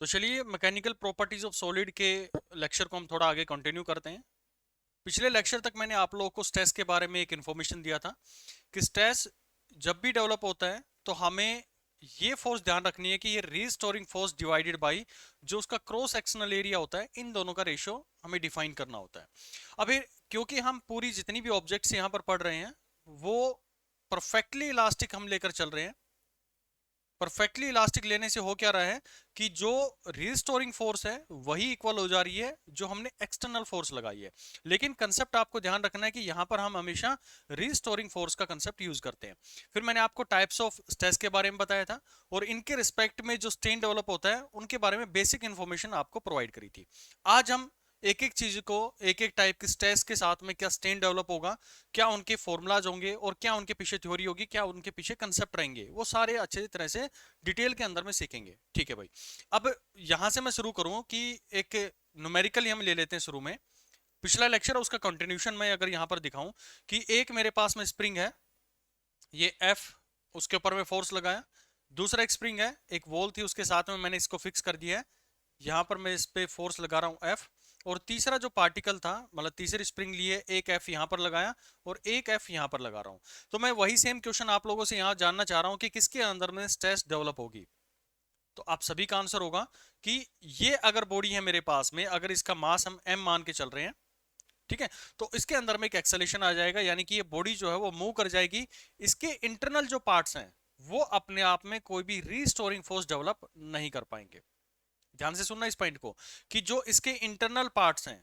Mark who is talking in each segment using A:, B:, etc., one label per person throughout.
A: तो चलिए mechanical properties of solid के लेक्चर को हम थोड़ा आगे कंटिन्यू करते हैं। पिछले लेक्चर तक मैंने आप लोगों को स्ट्रेस के बारे में एक इन्फॉर्मेशन दिया था कि स्ट्रेस जब भी डेवलप होता है तो हमें ये फोर्स ध्यान रखनी है कि ये रीस्टोरिंग फोर्स डिवाइडेड बाय जो उसका क्रॉस सेक्शनल एरिया होता है, इन दोनों का रेशियो हमें डिफाइन करना होता है। अभी क्योंकि हम पूरी जितनी भी ऑब्जेक्ट्स यहाँ पर पढ़ रहे हैं वो परफेक्टली इलास्टिक हम लेकर चल रहे हैं। परफेक्टली इलास्टिक लेने से हो क्या रहा है कि जो रिस्टोरिंग फोर्स है वही इक्वल हो जा रही है जो हमने एक्सटर्नल फोर्स लगाई है। लेकिन कंसेप्ट आपको ध्यान रखना है कि यहां पर हम हमेशा रिस्टोरिंग फोर्स का कंसेप्ट यूज करते हैं। फिर मैंने आपको टाइप्स ऑफ स्ट्रेस के बारे में बताया था और इनके रिस्पेक्ट में जो स्ट्रेन डेवलप होता है उनके बारे में बेसिक इंफॉर्मेशन आपको प्रोवाइड करी थी। आज हम एक एक चीज को, एक एक टाइप की स्ट्रेस के साथ में क्या स्ट्रेन डेवलप होगा, क्या उनके फॉर्मूलाज होंगे और क्या उनके पीछे थ्योरी होगी, क्या उनके पीछे कंसेप्ट रहेंगे, वो सारे अच्छे तरह से डिटेल के अंदर में सीखेंगे। ठीक है भाई। अब यहां से मैं शुरू करूं कि एक न्यूमेरिकल हम ले लेते हैं शुरू में। पिछला लेक्चर उसका कंटिन्यूशन मैं अगर यहां पर दिखाऊं कि एक मेरे पास में स्प्रिंग है, ये एफ, उसके ऊपर में फोर्स लगाया। दूसरा एक स्प्रिंग है, एक वॉल थी, उसके साथ में मैंने इसको फिक्स कर दिया है, यहां पर मैं इस पे फोर्स लगा रहा हूं एफ। और तीसरा जो पार्टिकल था, मतलब तीसरी स्प्रिंग लिए, एक एफ यहां पर लगाया और एक एफ यहां पर लगा रहा हूं। तो मैं वही सेम क्वेश्चन आप लोगों से यहां जानना चाह रहा हूं कि किसके अंदर में स्ट्रेस डेवलप होगी। तो आप सभी का आंसर होगा कि ये अगर बॉडी है मेरे पास में, अगर इसका मास हम एम मान के चल रहे हैं, ठीक है, तो इसके अंदर में एक एक्सेलेरेशन आ जाएगा, यानी कि ये बॉडी जो है वो मूव कर जाएगी। इसके इंटरनल जो पार्ट्स हैं वो अपने आप में कोई भी रीस्टोरिंग फोर्स डेवलप नहीं कर पाएंगे। ध्यान से सुनना इस पॉइंट को कि जो इसके इंटरनल पार्ट्स हैं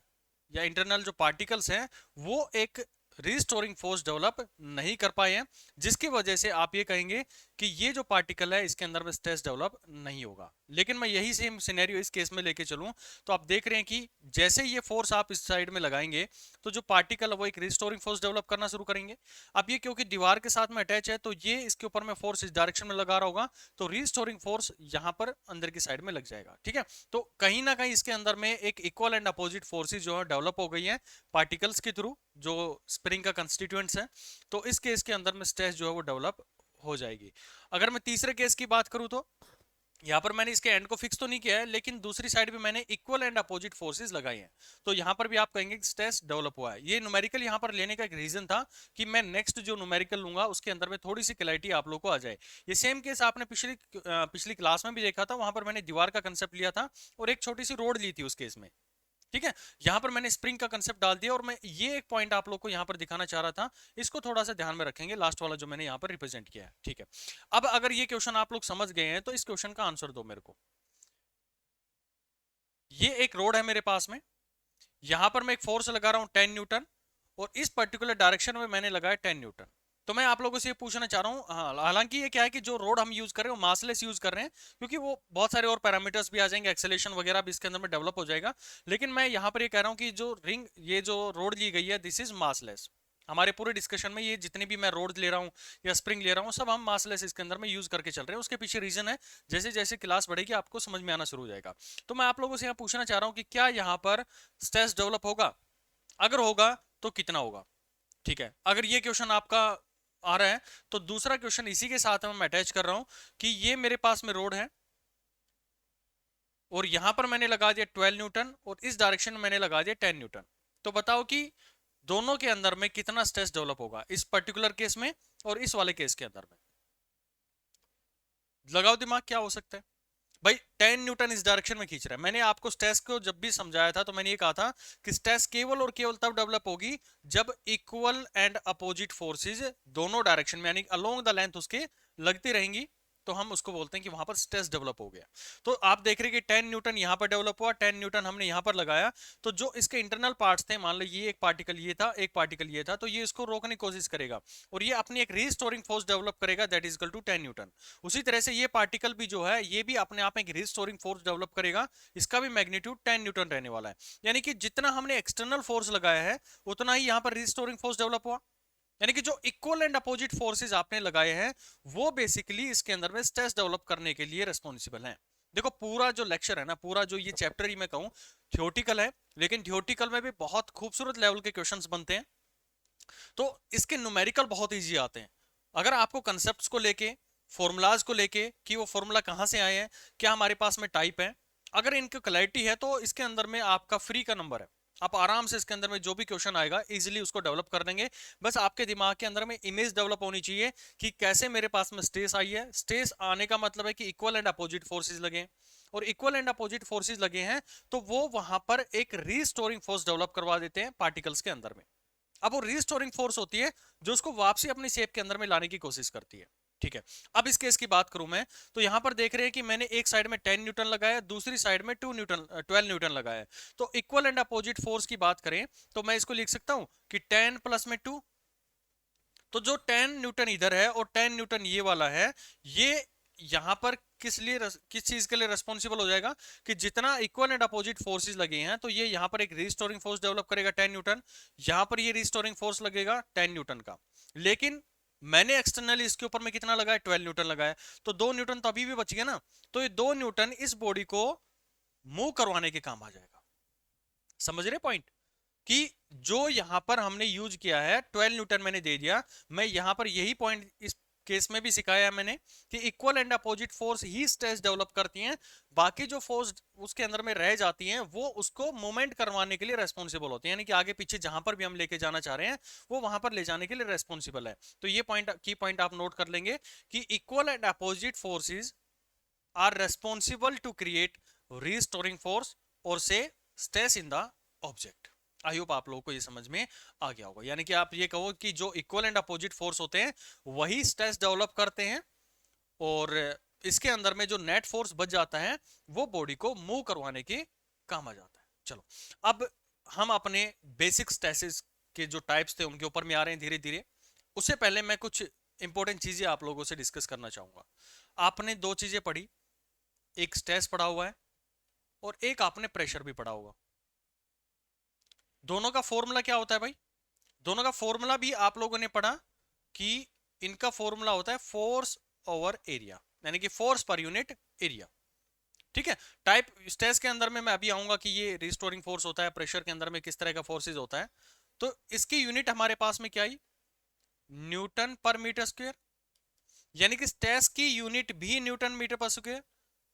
A: या इंटरनल जो पार्टिकल्स हैं वो एक रिस्टोरिंग फोर्स डेवलप नहीं कर पाए हैं, जिसकी वजह से आप ये कहेंगे कि ये जो पार्टिकल है इसके अंदर में स्ट्रेस डेवलप नहीं होगा। लेकिन मैं यही सेम सिनेरियो इस केस में लेके चलूं तो आप देख रहे हैं कि जैसे ये फोर्स आप इस साइड में लगाएंगे तो जो पार्टिकल है वो एक रिस्टोरिंग फोर्स डेवलप करना शुरू करेंगे। अब ये क्योंकि दीवार के साथ में अटैच है तो ये इसके ऊपर में फोर्स इस डायरेक्शन में लगा रहा होगा, तो रिस्टोरिंग फोर्स यहां पर अंदर की साइड में लग जाएगा। ठीक है, तो कहीं ना कहीं इसके अंदर में एक इक्वल एंड अपोजिट फोर्सेस जो है डेवलप हो गई है पार्टिकल्स के थ्रू, जो स्प्रिंग का कंस्टिट्यूएंट्स है। तो इस केस के अंदर में स्ट्रेस जो है वो डेवलप हो जाएगी। अगर मैं तीसरे केस की बात करूं तो यहाँ पर मैंने इसके एंड को फिक्स तो नहीं किया है, लेकिन दूसरी साइड भी मैंने इक्वल एंड अपोजिट फोर्सेस लगाई हैं। तो यहाँ पर भी आप कहेंगे कि स्ट्रेस डेवलप हुआ है। ये न्यूमेरिकल यहाँ पर लेने का एक रीजन था कि मैं नेक्स्ट जो न्यूमेरिकल लूंगा उसके अंदर में थोड़ी सी क्लैरिटी आप लोग को आ जाए। ये सेम केस आपने पिछली क्लास में भी देखा था, वहां पर मैंने दीवार का कंसेप्ट लिया था और एक छोटी सी रोड ली थी उस केस में। ठीक है, यहां पर मैंने स्प्रिंग का कंसेप्ट डाल दिया और मैं ये एक पॉइंट आप लोग को यहां पर दिखाना चाह रहा था, इसको थोड़ा सा ध्यान में रखेंगे, लास्ट वाला जो मैंने यहां पर रिप्रेजेंट किया है। ठीक है, अब अगर ये क्वेश्चन आप लोग समझ गए हैं तो इस क्वेश्चन का आंसर दो मेरे को। ये एक रोड है मेरे पास में, यहां पर मैं एक फोर्स लगा रहा हूं 10 न्यूटन और इस पर्टिकुलर डायरेक्शन में मैंने लगाया 10 न्यूटन। तो मैं आप लोगों से ये पूछना चाह रहा हूँ, हाँ, हालांकि ये क्या है कि जो रोड हम यूज कर रहे हैं वो मासलेस यूज कर रहे हैं, क्योंकि वो बहुत सारे और पैरामीटर्स भी आ जाएंगे, एक्सेलेरेशन वगैरह भी इसके अंदर में डेवलप हो जाएगा। लेकिन मैं यहाँ पर ये कह रहा हूँ कि जो रिंग, ये जो रोड ली गई है, दिस इज मासलेस। हमारे पूरे डिस्कशन में ये जितने भी मैं रोड ले रहा हूँ या स्प्रिंग ले रहा हूँ सब हम मासलेस इसके अंदर में यूज करके चल रहे हैं। उसके पीछे रीजन है, जैसे जैसे क्लास बढ़ेगी आपको समझ में आना शुरू हो जाएगा। तो मैं आप लोगों से यहाँ पूछना चाह रहा हूँ कि क्या यहाँ पर स्ट्रेस डेवलप होगा, अगर होगा तो कितना होगा। ठीक है, अगर ये क्वेश्चन आपका आ रहा है तो दूसरा क्वेश्चन इसी के साथ मैं अटैच कर रहा हूं कि ये मेरे पास में रोड है और यहां पर मैंने लगा दिया 12 न्यूटन और इस डायरेक्शन में मैंने लगा दिया 10 न्यूटन। तो बताओ कि दोनों के अंदर में कितना स्ट्रेस डेवलप होगा, इस पर्टिकुलर केस में और इस वाले केस के अंदर में। लगाओ दिमाग, क्या हो सकता है भाई। 10 न्यूटन इस डायरेक्शन में खींच रहा है। मैंने आपको स्ट्रेस को जब भी समझाया था तो मैंने ये कहा था कि स्ट्रेस केवल और केवल तब डेवलप होगी जब इक्वल एंड अपोजिट फोर्सेस दोनों डायरेक्शन में यानी अलोंग द लेंथ उसके लगती रहेंगी, तो हम उसको बोलते हैं कि वहां पर स्ट्रेस डेवलप हो गया। तो आप देख रहे हैं कि 10 न्यूटन यहां पर डेवलप हुआ, 10 न्यूटन हमने यहां पर लगाया। तो जो इसके इंटरनल पार्ट्स थे, मान लो ये एक पार्टिकल ये था, एक पार्टिकल ये था, तो ये इसको रोकने की कोशिश करेगा और ये अपनी एक रीस्टोरिंग फोर्स डेवलप करेगा, that is equal to 10 newton. उसी तरह से ये पार्टिकल भी जो है ये भी अपने आप में एक रीस्टोरिंग फोर्स डेवलप करेगा, इसका भी मैग्नीट्यूड 10 न्यूटन रहने वाला है। यानी कि जितना हमने एक्सटर्नल फोर्स लगाया है उतना ही यहां पर रीस्टोरिंग फोर्स डेवलप हुआ। यानी कि जो इक्वल एंड अपोजिट फोर्सेस आपने लगाए हैं वो बेसिकली इसके अंदर में स्ट्रेस डेवलप करने के लिए रिस्पॉन्सिबल हैं। देखो पूरा जो लेक्चर है ना, पूरा जो ये चैप्टर ही मैं कहूं थियोटिकल है, लेकिन थियोटिकल में भी बहुत खूबसूरत लेवल के क्वेश्चंस बनते हैं। तो इसके न्यूमेरिकल बहुत इजी आते हैं। अगर आपको कंसेप्ट को लेके, फॉर्मूलाज को लेके कि वो फॉर्मूला कहां से आए हैं, क्या हमारे पास में टाइप है, अगर इनकी क्लैरिटी है तो इसके अंदर में आपका फ्री का नंबर है, आप आराम से इसके अंदर में जो भी क्वेश्चन आएगा इजीली उसको डेवलप कर देंगे। बस आपके दिमाग के अंदर में इमेज डेवलप होनी चाहिए कि कैसे मेरे पास में स्ट्रेस आई है। स्ट्रेस आने का मतलब है कि इक्वल एंड अपोजिट फोर्सेस लगे, और इक्वल एंड अपोजिट फोर्सेस लगे हैं तो वो वहां पर एक रीस्टोरिंग फोर्स डेवलप करवा देते हैं पार्टिकल्स के अंदर में। अब वो रीस्टोरिंग फोर्स होती है जो उसको वापसी अपनी शेप के अंदर में लाने की कोशिश करती है। ठीक है, अब इस केस की बात करूं मैं, तो यहां पर देख रहे हैं कि मैंने एक साइड में 10 न्यूटन लगाया, दूसरी साइड में 12 न्यूटन लगाया। तो इक्वल एंड अपोजिट फोर्स की बात करें तो मैं इसको लिख सकता हूं कि 10 प्लस में 2, तो जो 10 न्यूटन इधर है और 10 न्यूटन ये वाला है, ये यहां पर किस चीज के लिए रेस्पॉन्सिबल हो जाएगा कि जितना इक्वल एंड अपोजिट फोर्सेस लगे हैं तो ये यहां पर एक रिस्टोरिंग फोर्स डेवलप करेगा 10 न्यूटन, यहां पर ये रिस्टोरिंग फोर्स लगेगा 10 न्यूटन का। लेकिन मैंने एक्सटर्नली इसके ऊपर में कितना लगाया, 12 न्यूटन लगाया, तो 2 न्यूटन तो अभी भी बच गया ना। तो ये 2 न्यूटन इस बॉडी को मूव करवाने के काम आ जाएगा। समझ रहे पॉइंट कि जो यहां पर हमने यूज किया है 12 न्यूटन मैंने दे दिया, मैं यहां पर यही पॉइंट इस केस में भी सिखाया है मैंने कि equal and opposite force he stress develop करती हैं, बाकी जो फोर्स उसके अंदर में रह जाती हैं वो उसको मूवमेंट करवाने के लिए रेस्पॉन्सिबल होती हैं, यानी कि आगे पीछे जहां पर भी हम लेके जाना चाह रहे हैं वो वहां पर ले जाने के लिए रेस्पॉन्सिबल है। तो ये पॉइंट की पॉइंट आप नोट कर लेंगे कि equal and opposite forces are responsible to create restoring force और से stress in the object. I hope आप लोगों को ये समझ में आ गया होगा, यानी कि आप ये कहो कि जो इक्वल एंड अपोजिट फोर्स होते हैं वही स्ट्रेस डेवलप करते हैं, और इसके अंदर में जो नेट फोर्स बच जाता है वो बॉडी को मूव करवाने के काम आ जाता है। चलो अब हम अपने बेसिक स्ट्रेसेस के जो टाइप्स थे उनके ऊपर में आ रहे हैं धीरे धीरे। उससे पहले मैं कुछ इंपॉर्टेंट चीजें आप लोगों से डिस्कस करना चाहूंगा। आपने दो चीजें पढ़ी, एक स्ट्रेस पढ़ा हुआ है और एक आपने प्रेशर भी पढ़ा होगा। दोनों का फॉर्मूला क्या होता है भाई? दोनों का फॉर्मूला भी आप लोगों ने पढ़ा कि इनका फॉर्मूला होता है फोर्स ओवर एरिया, यानी कि फोर्स पर यूनिट एरिया। ठीक है, टाइप स्ट्रेस के अंदर में मैं अभी आऊंगा कि ये रिस्टोरिंग फोर्स होता है, प्रेशर के अंदर में किस तरह का फोर्सेज होता है। तो इसकी यूनिट हमारे पास में क्या आई, न्यूटन पर मीटर स्क्वायर, यानी कि स्ट्रेस की यूनिट भी न्यूटन मीटर पर स्क्वायर,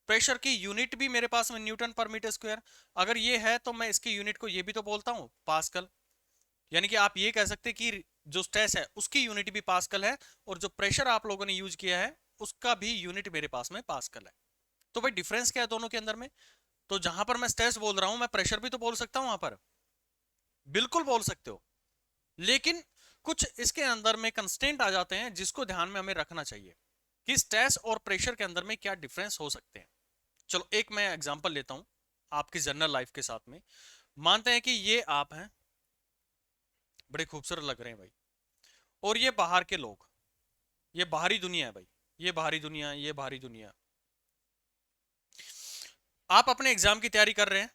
A: प्रेशर की यूनिट भी मेरे पास में न्यूटन पर मीटर स्क्वायर। अगर ये है तो मैं इसकी यूनिट को ये भी तो बोलता हूं पास्कल, यानी कि आप ये कह सकते हैं कि जो स्ट्रेस है उसकी यूनिट भी पास्कल है, और जो प्रेशर आप लोगों ने यूज किया है उसका भी यूनिट मेरे पास में पास्कल है। तो भाई डिफरेंस क्या है दोनों के अंदर में? तो जहां पर मैं स्ट्रेस बोल रहा हूं मैं प्रेशर भी तो बोल सकता हूं वहां पर, बिल्कुल बोल सकते हो, लेकिन कुछ इसके अंदर में कंस्टेंट आ जाते हैं जिसको ध्यान में हमें रखना चाहिए कि स्ट्रेस और प्रेशर के अंदर में क्या डिफरेंस हो सकते हैं। चलो एक मैं एग्जांपल लेता हूं आपकी जनरल लाइफ के साथ में। मानते हैं कि ये आप हैं, बड़े खूबसूरत लग रहे हैं भाई, और ये बाहर के लोग, ये बाहरी दुनिया है भाई, ये बाहरी दुनिया, ये बाहरी दुनिया। आप अपने एग्जाम की तैयारी कर रहे हैं,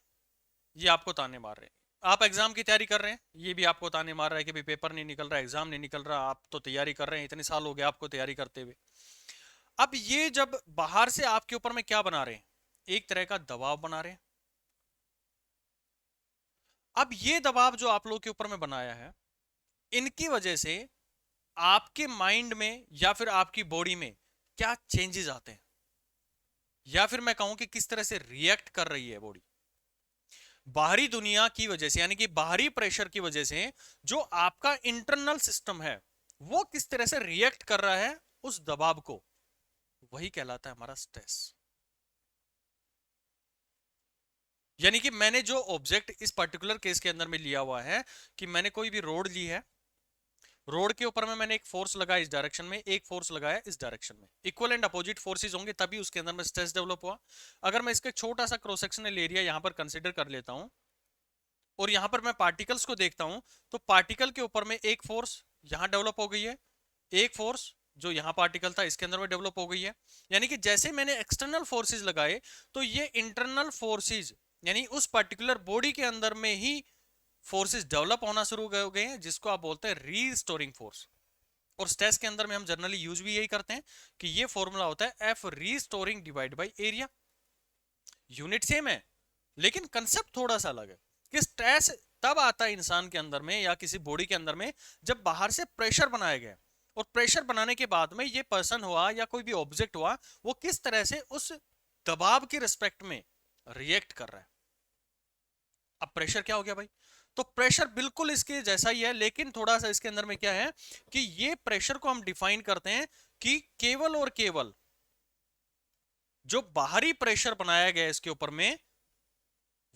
A: ये आपको ताने मार रहे हैं। आप एग्जाम की तैयारी कर रहे हैं, ये भी आपको ताने मार रहा है कि भाई पेपर नहीं निकल रहा, एग्जाम नहीं निकल रहा, आप तो तैयारी कर रहे हैं, इतने साल हो गए आपको तैयारी करते हुए। अब ये जब बाहर से आपके ऊपर में क्या बना रहे हैं, एक तरह का दबाव बना रहे हैं। अब ये दबाव जो आप लोग के ऊपर में बनाया है, इनकी वजह से आपके माइंड में या फिर आपकी बॉडी में क्या चेंजेस आते हैं, या फिर मैं कहूं कि किस तरह से रिएक्ट कर रही है बॉडी बाहरी दुनिया की वजह से, यानी कि बाहरी प्रेशर की वजह से जो आपका इंटरनल सिस्टम है वो किस तरह से रिएक्ट कर रहा है उस दबाव को, वही कहलाता है हमारा स्ट्रेस। यानी कि मैंने जो ऑब्जेक्ट इस पर्टिकुलर केस के अंदर में लिया हुआ है कि मैंने कोई भी रोड ली है, रोड के ऊपर में मैंने एक फोर्स लगाया इस डायरेक्शन में, एक फोर्स लगाया इस डायरेक्शन में, इक्वल एंड अपोजिट फोर्सेस होंगे तभी उसके अंदर में स्ट्रेस डेवलप हुआ। अगर मैं इसका छोटा सा क्रॉस सेक्शनल एरिया यहां पर कंसीडर कर लेता हूं और यहां पर मैं पार्टिकल्स को देखता हूं, तो पार्टिकल के ऊपर में एक फोर्स यहां डेवलप हो गई है, एक फोर्स जो यहां पार्टिकल था इसके अंदर में डेवलप हो गई है। यानी कि जैसे मैंने एक्सटर्नल फोर्सेस लगाए तो ये इंटरनल फोर्सेस यानी उस पर्टिकुलर बॉडी के अंदर में ही फोर्सेस डेवलप होना शुरू हो गए हैं, जिसको आप बोलते हैं रीस्टोरिंग फोर्स। और स्ट्रेस के अंदर में हम जनरली यूज भी यही करते हैं कि ये फॉर्मूला होता है F restoring divide by area. Unit same है लेकिन कंसेप्ट थोड़ा सा अलग है कि स्ट्रेस तब आता है इंसान के अंदर में या किसी बॉडी के अंदर में जब बाहर से प्रेशर बनाया गया, और प्रेशर बनाने के बाद में ये पर्सन हुआ या कोई भी ऑब्जेक्ट हुआ वो किस तरह से उस दबाव के रिस्पेक्ट में रिएक्ट कर रहा है। अब प्रेशर क्या हो गया भाई? तो प्रेशर बिल्कुल इसके जैसा ही है, लेकिन थोड़ा सा इसके अंदर में क्या है कि ये प्रेशर को हम डिफाइन करते हैं कि केवल और केवल जो बाहरी प्रेशर बनाया गया इसके ऊपर में,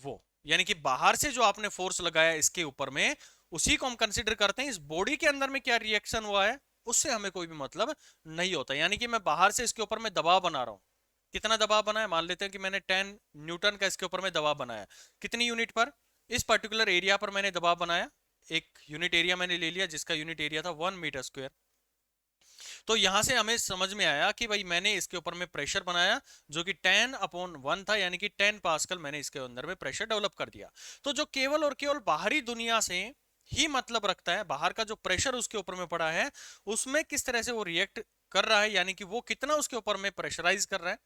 A: वो यानी कि बाहर से जो आपने फोर्स लगाया इसके ऊपर में, उसी को हम कंसीडर करते हैं। इस बॉडी के अंदर में क्या रिएक्शन हुआ है उससे हमें कोई भी मतलब नहीं होता। यानी कि मैं बाहर से इसके ऊपर में दबाव बना रहा हूं। कितना दबाव बनाया? मान लेते हैं कि मैंने 10 न्यूटन का इसके ऊपर में दबाव बनाया। कितनी यूनिट पर? इस पर्टिकुलर एरिया पर मैंने दबाव बनाया। एक यूनिट एरिया मैंने ले लिया जिसका यूनिट एरिया था 1 मीटर स्क्वायर। तो यहां से हमें समझ में आया कि भाई मैंने इसके ऊपर में प्रेशर बनाया जो कि 10/1 था, यानी कि 10 पास्कल मैंने इसके अंदर में प्रेशर डेवलप कर दिया। तो जो केवल और केवल बाहरी दुनिया से ही मतलब रखता है, बाहर का जो प्रेशर उसके ऊपर में पड़ा है उसमें किस तरह से वो रिएक्ट कर रहा है, यानी कि वो कितना उसके ऊपर में प्रेशराइज कर रहा है,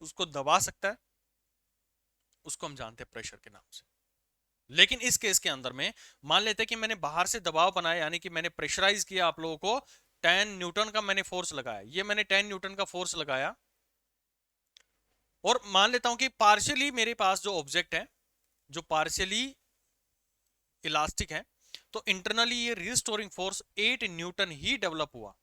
A: उसको दबा सकता है, उसको हम जानते हैं प्रेशर के नाम से। लेकिन इस केस के अंदर में मान लेते हैं कि मैंने बाहर से दबाव बनाया, यानी कि मैंने प्रेशराइज किया आप लोगों को, 10 न्यूटन का मैंने फोर्स लगाया। ये मैंने 10 न्यूटन का फोर्स लगाया और मान लेता हूं कि पार्शियली मेरे पास जो ऑब्जेक्ट है जो पार्शियली इलास्टिक है, तो इंटरनली ये रिस्टोरिंग फोर्स 8 न्यूटन ही डेवलप हुआ।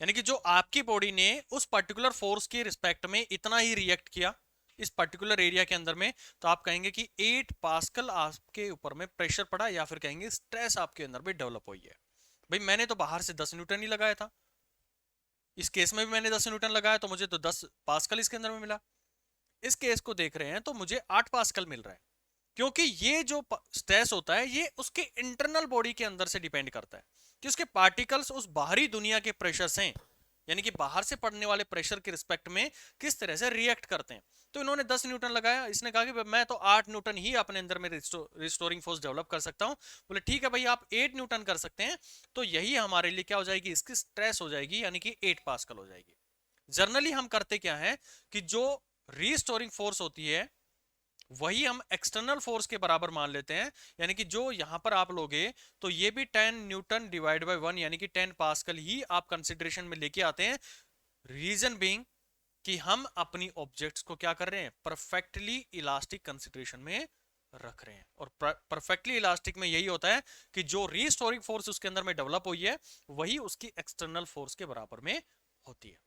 A: यानी कि जो आपकी बॉडी ने उस पर्टिकुलर फोर्स के रिस्पेक्ट में इतना ही रिएक्ट किया इस पर्टिकुलर एरिया के अंदर में, तो आप कहेंगे कि 8 पास्कल आपके ऊपर में प्रेशर पड़ा, या फिर कहेंगे स्ट्रेस आपके अंदर में डेवलप हुई है। भाई मैंने तो बाहर से 10 न्यूटन ही लगाया था, इस केस में भी मैंने 10 न्यूटन लगाया, तो मुझे तो 10 पास्कल इसके अंदर में मिला। इस केस को देख रहे हैं तो मुझे 8 पास्कल मिल रहा है, क्योंकि ये जो स्ट्रेस होता है ये उसके इंटरनल बॉडी के अंदर से डिपेंड करता है कि उसके पार्टिकल्स उस बाहरी दुनिया के प्रेशर से, यानी कि बाहर से पड़ने वाले प्रेशर के रिस्पेक्ट में किस तरह से रिएक्ट करते हैं। तो इन्होंने 10 न्यूटन लगाया, इसने कहा कि मैं तो 8 न्यूटन ही अपने अंदर में रिस्टोरिंग फोर्स डेवलप कर सकता हूं। बोले ठीक है भाई, आप 8 न्यूटन कर सकते हैं, तो यही हमारे लिए क्या हो जाएगी, इसकी स्ट्रेस हो जाएगी, यानी कि 8 पास्कल हो जाएगी। जनरली हम करते क्या है कि जो रीस्टोरिंग फोर्स होती है वही हम एक्सटर्नल फोर्स के बराबर मान लेते हैं, यानी कि जो यहां पर आप लोगे तो ये भी 10 न्यूटन डिवाइड बाय 1 यानी कि 10 पास्कल ही आप कंसिडरेशन में लेके आते हैं। रीजन बीइंग कि हम अपनी ऑब्जेक्ट्स को क्या कर रहे हैं, परफेक्टली इलास्टिक कंसिडरेशन में रख रहे हैं। और परफेक्टली इलास्टिक में यही होता है कि जो रीस्टोरिंग फोर्स उसके अंदर में डेवलप हुई है वही उसकी एक्सटर्नल फोर्स के बराबर में होती है,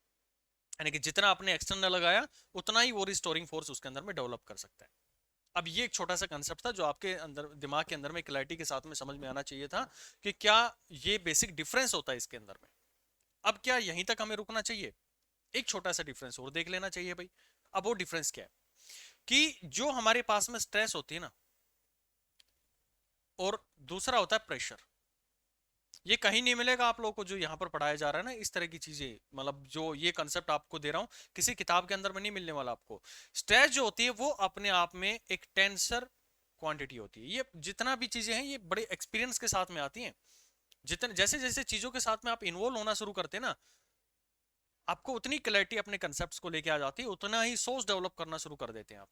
A: यानी कि जितना आपने एक्सटर्नल लगाया उतना ही वो रिस्टोरिंग फोर्स उसके अंदर में डेवलप कर सकता है। अब ये एक छोटा सा कंसेप्ट था जो आपके अंदर दिमाग के अंदर में क्लैरिटी के साथ में समझ में आना चाहिए था कि क्या ये बेसिक डिफरेंस होता है इसके अंदर में। अब क्या यहीं तक हमें रुकना चाहिए? एक छोटा सा डिफरेंस और देख लेना चाहिए भाई। अब वो डिफरेंस क्या है कि जो हमारे पास में स्ट्रेस होती है ना, और दूसरा होता है प्रेशर। ये कहीं नहीं मिलेगा आप लोगों को जो यहाँ पर पढ़ाया जा रहा है ना, इस तरह की चीजें, मतलब जो ये कंसेप्ट आपको दे रहा हूँ किसी किताब के अंदर में नहीं मिलने वाला आपको। स्ट्रेस जो होती है वो अपने आप में एक टेंसर क्वांटिटी होती है। ये जितना भी चीजें हैं ये बड़े एक्सपीरियंस के साथ में आती हैं। जितने जैसे जैसे चीजों के साथ में आप इन्वॉल्व होना शुरू करते हैं ना, आपको उतनी क्लैरिटी अपने कंसेप्ट को लेके आ जाती है, उतना ही सोच डेवलप करना शुरू कर देते हैं आप।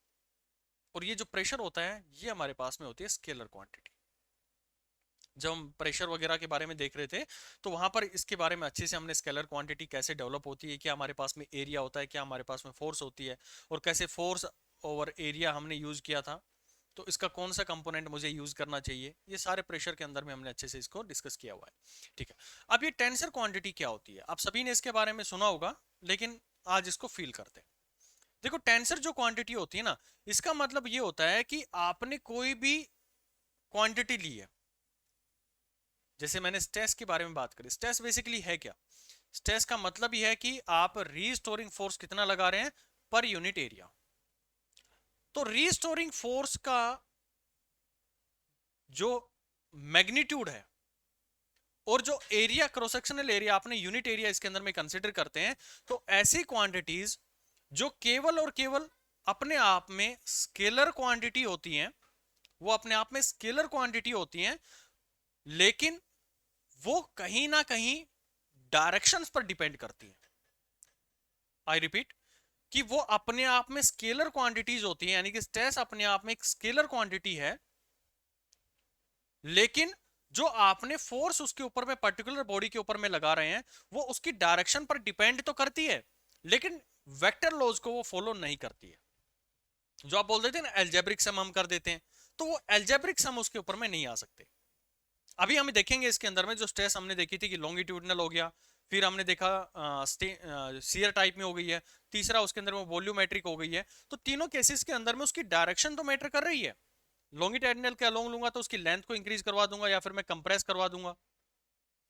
A: और ये जो प्रेशर होता है ये हमारे पास में होती है स्केलर क्वांटिटी। जब हम प्रेशर वगैरह के बारे में देख रहे थे तो वहां पर इसके बारे में अच्छे से हमने स्केलर क्वांटिटी कैसे डेवलप होती है, क्या हमारे पास में एरिया होता है, क्या हमारे पास में फोर्स होती है, और कैसे फोर्स ओवर एरिया हमने यूज किया था, तो इसका कौन सा कंपोनेंट मुझे यूज करना चाहिए, ये सारे प्रेशर के अंदर में हमने अच्छे से इसको डिस्कस किया हुआ है। ठीक है, अब ये टेंसर क्वांटिटी क्या होती है? आप सभी ने इसके बारे में सुना होगा, लेकिन आज इसको फील करते हैं। देखो, टेंसर जो क्वांटिटी होती है ना, इसका मतलब ये होता है कि आपने कोई भी क्वांटिटी ली है। जैसे मैंने स्ट्रेस के बारे में बात करी, स्ट्रेस बेसिकली है क्या? स्ट्रेस का मतलब ही है कि आप रीस्टोरिंग फोर्स कितना लगा रहे हैं पर यूनिट एरिया। तो रीस्टोरिंग फोर्स का जो मैग्नीट्यूड है और जो एरिया, क्रॉस सेक्शनल एरिया आपने यूनिट एरिया इसके अंदर में कंसीडर करते हैं, तो ऐसी क्वांटिटीज जो केवल और केवल अपने आप में स्केलर क्वांटिटी होती हैं, वो अपने आप में स्केलर क्वांटिटी होती हैं, लेकिन वो कहीं ना कहीं डायरेक्शंस पर डिपेंड करती है। आई रिपीट कि वो अपने आप में स्केलर क्वांटिटीज होती है, यानी कि स्ट्रेस अपने आप में एक स्केलर क्वांटिटी है, लेकिन जो आपने फोर्स उसके ऊपर में पर्टिकुलर बॉडी के ऊपर में लगा रहे हैं वो उसकी डायरेक्शन पर डिपेंड तो करती है, लेकिन वेक्टर लॉज को वो फॉलो नहीं करती है। जो आप बोल देते हैं ना एल्जेब्रिक सम हम कर देते हैं, तो वो एल्जेब्रिक सम उसके ऊपर में नहीं आ सकते। अभी हम देखेंगे इसके अंदर में जो स्ट्रेस हमने देखी थी कि लॉन्गिट्यूडनल हो गया, फिर हमने देखा सीयर टाइप में हो गई है, तीसरा उसके अंदर में वॉल्यूमेट्रिक हो गई है। तो तीनों केसेस के अंदर में उसकी डायरेक्शन तो मैटर कर रही है। लॉन्गिट्यूडनल के अलोंग लूंगा तो उसकी लेंथ को इंक्रीज करवा दूंगा या फिर मैं कंप्रेस करवा दूंगा,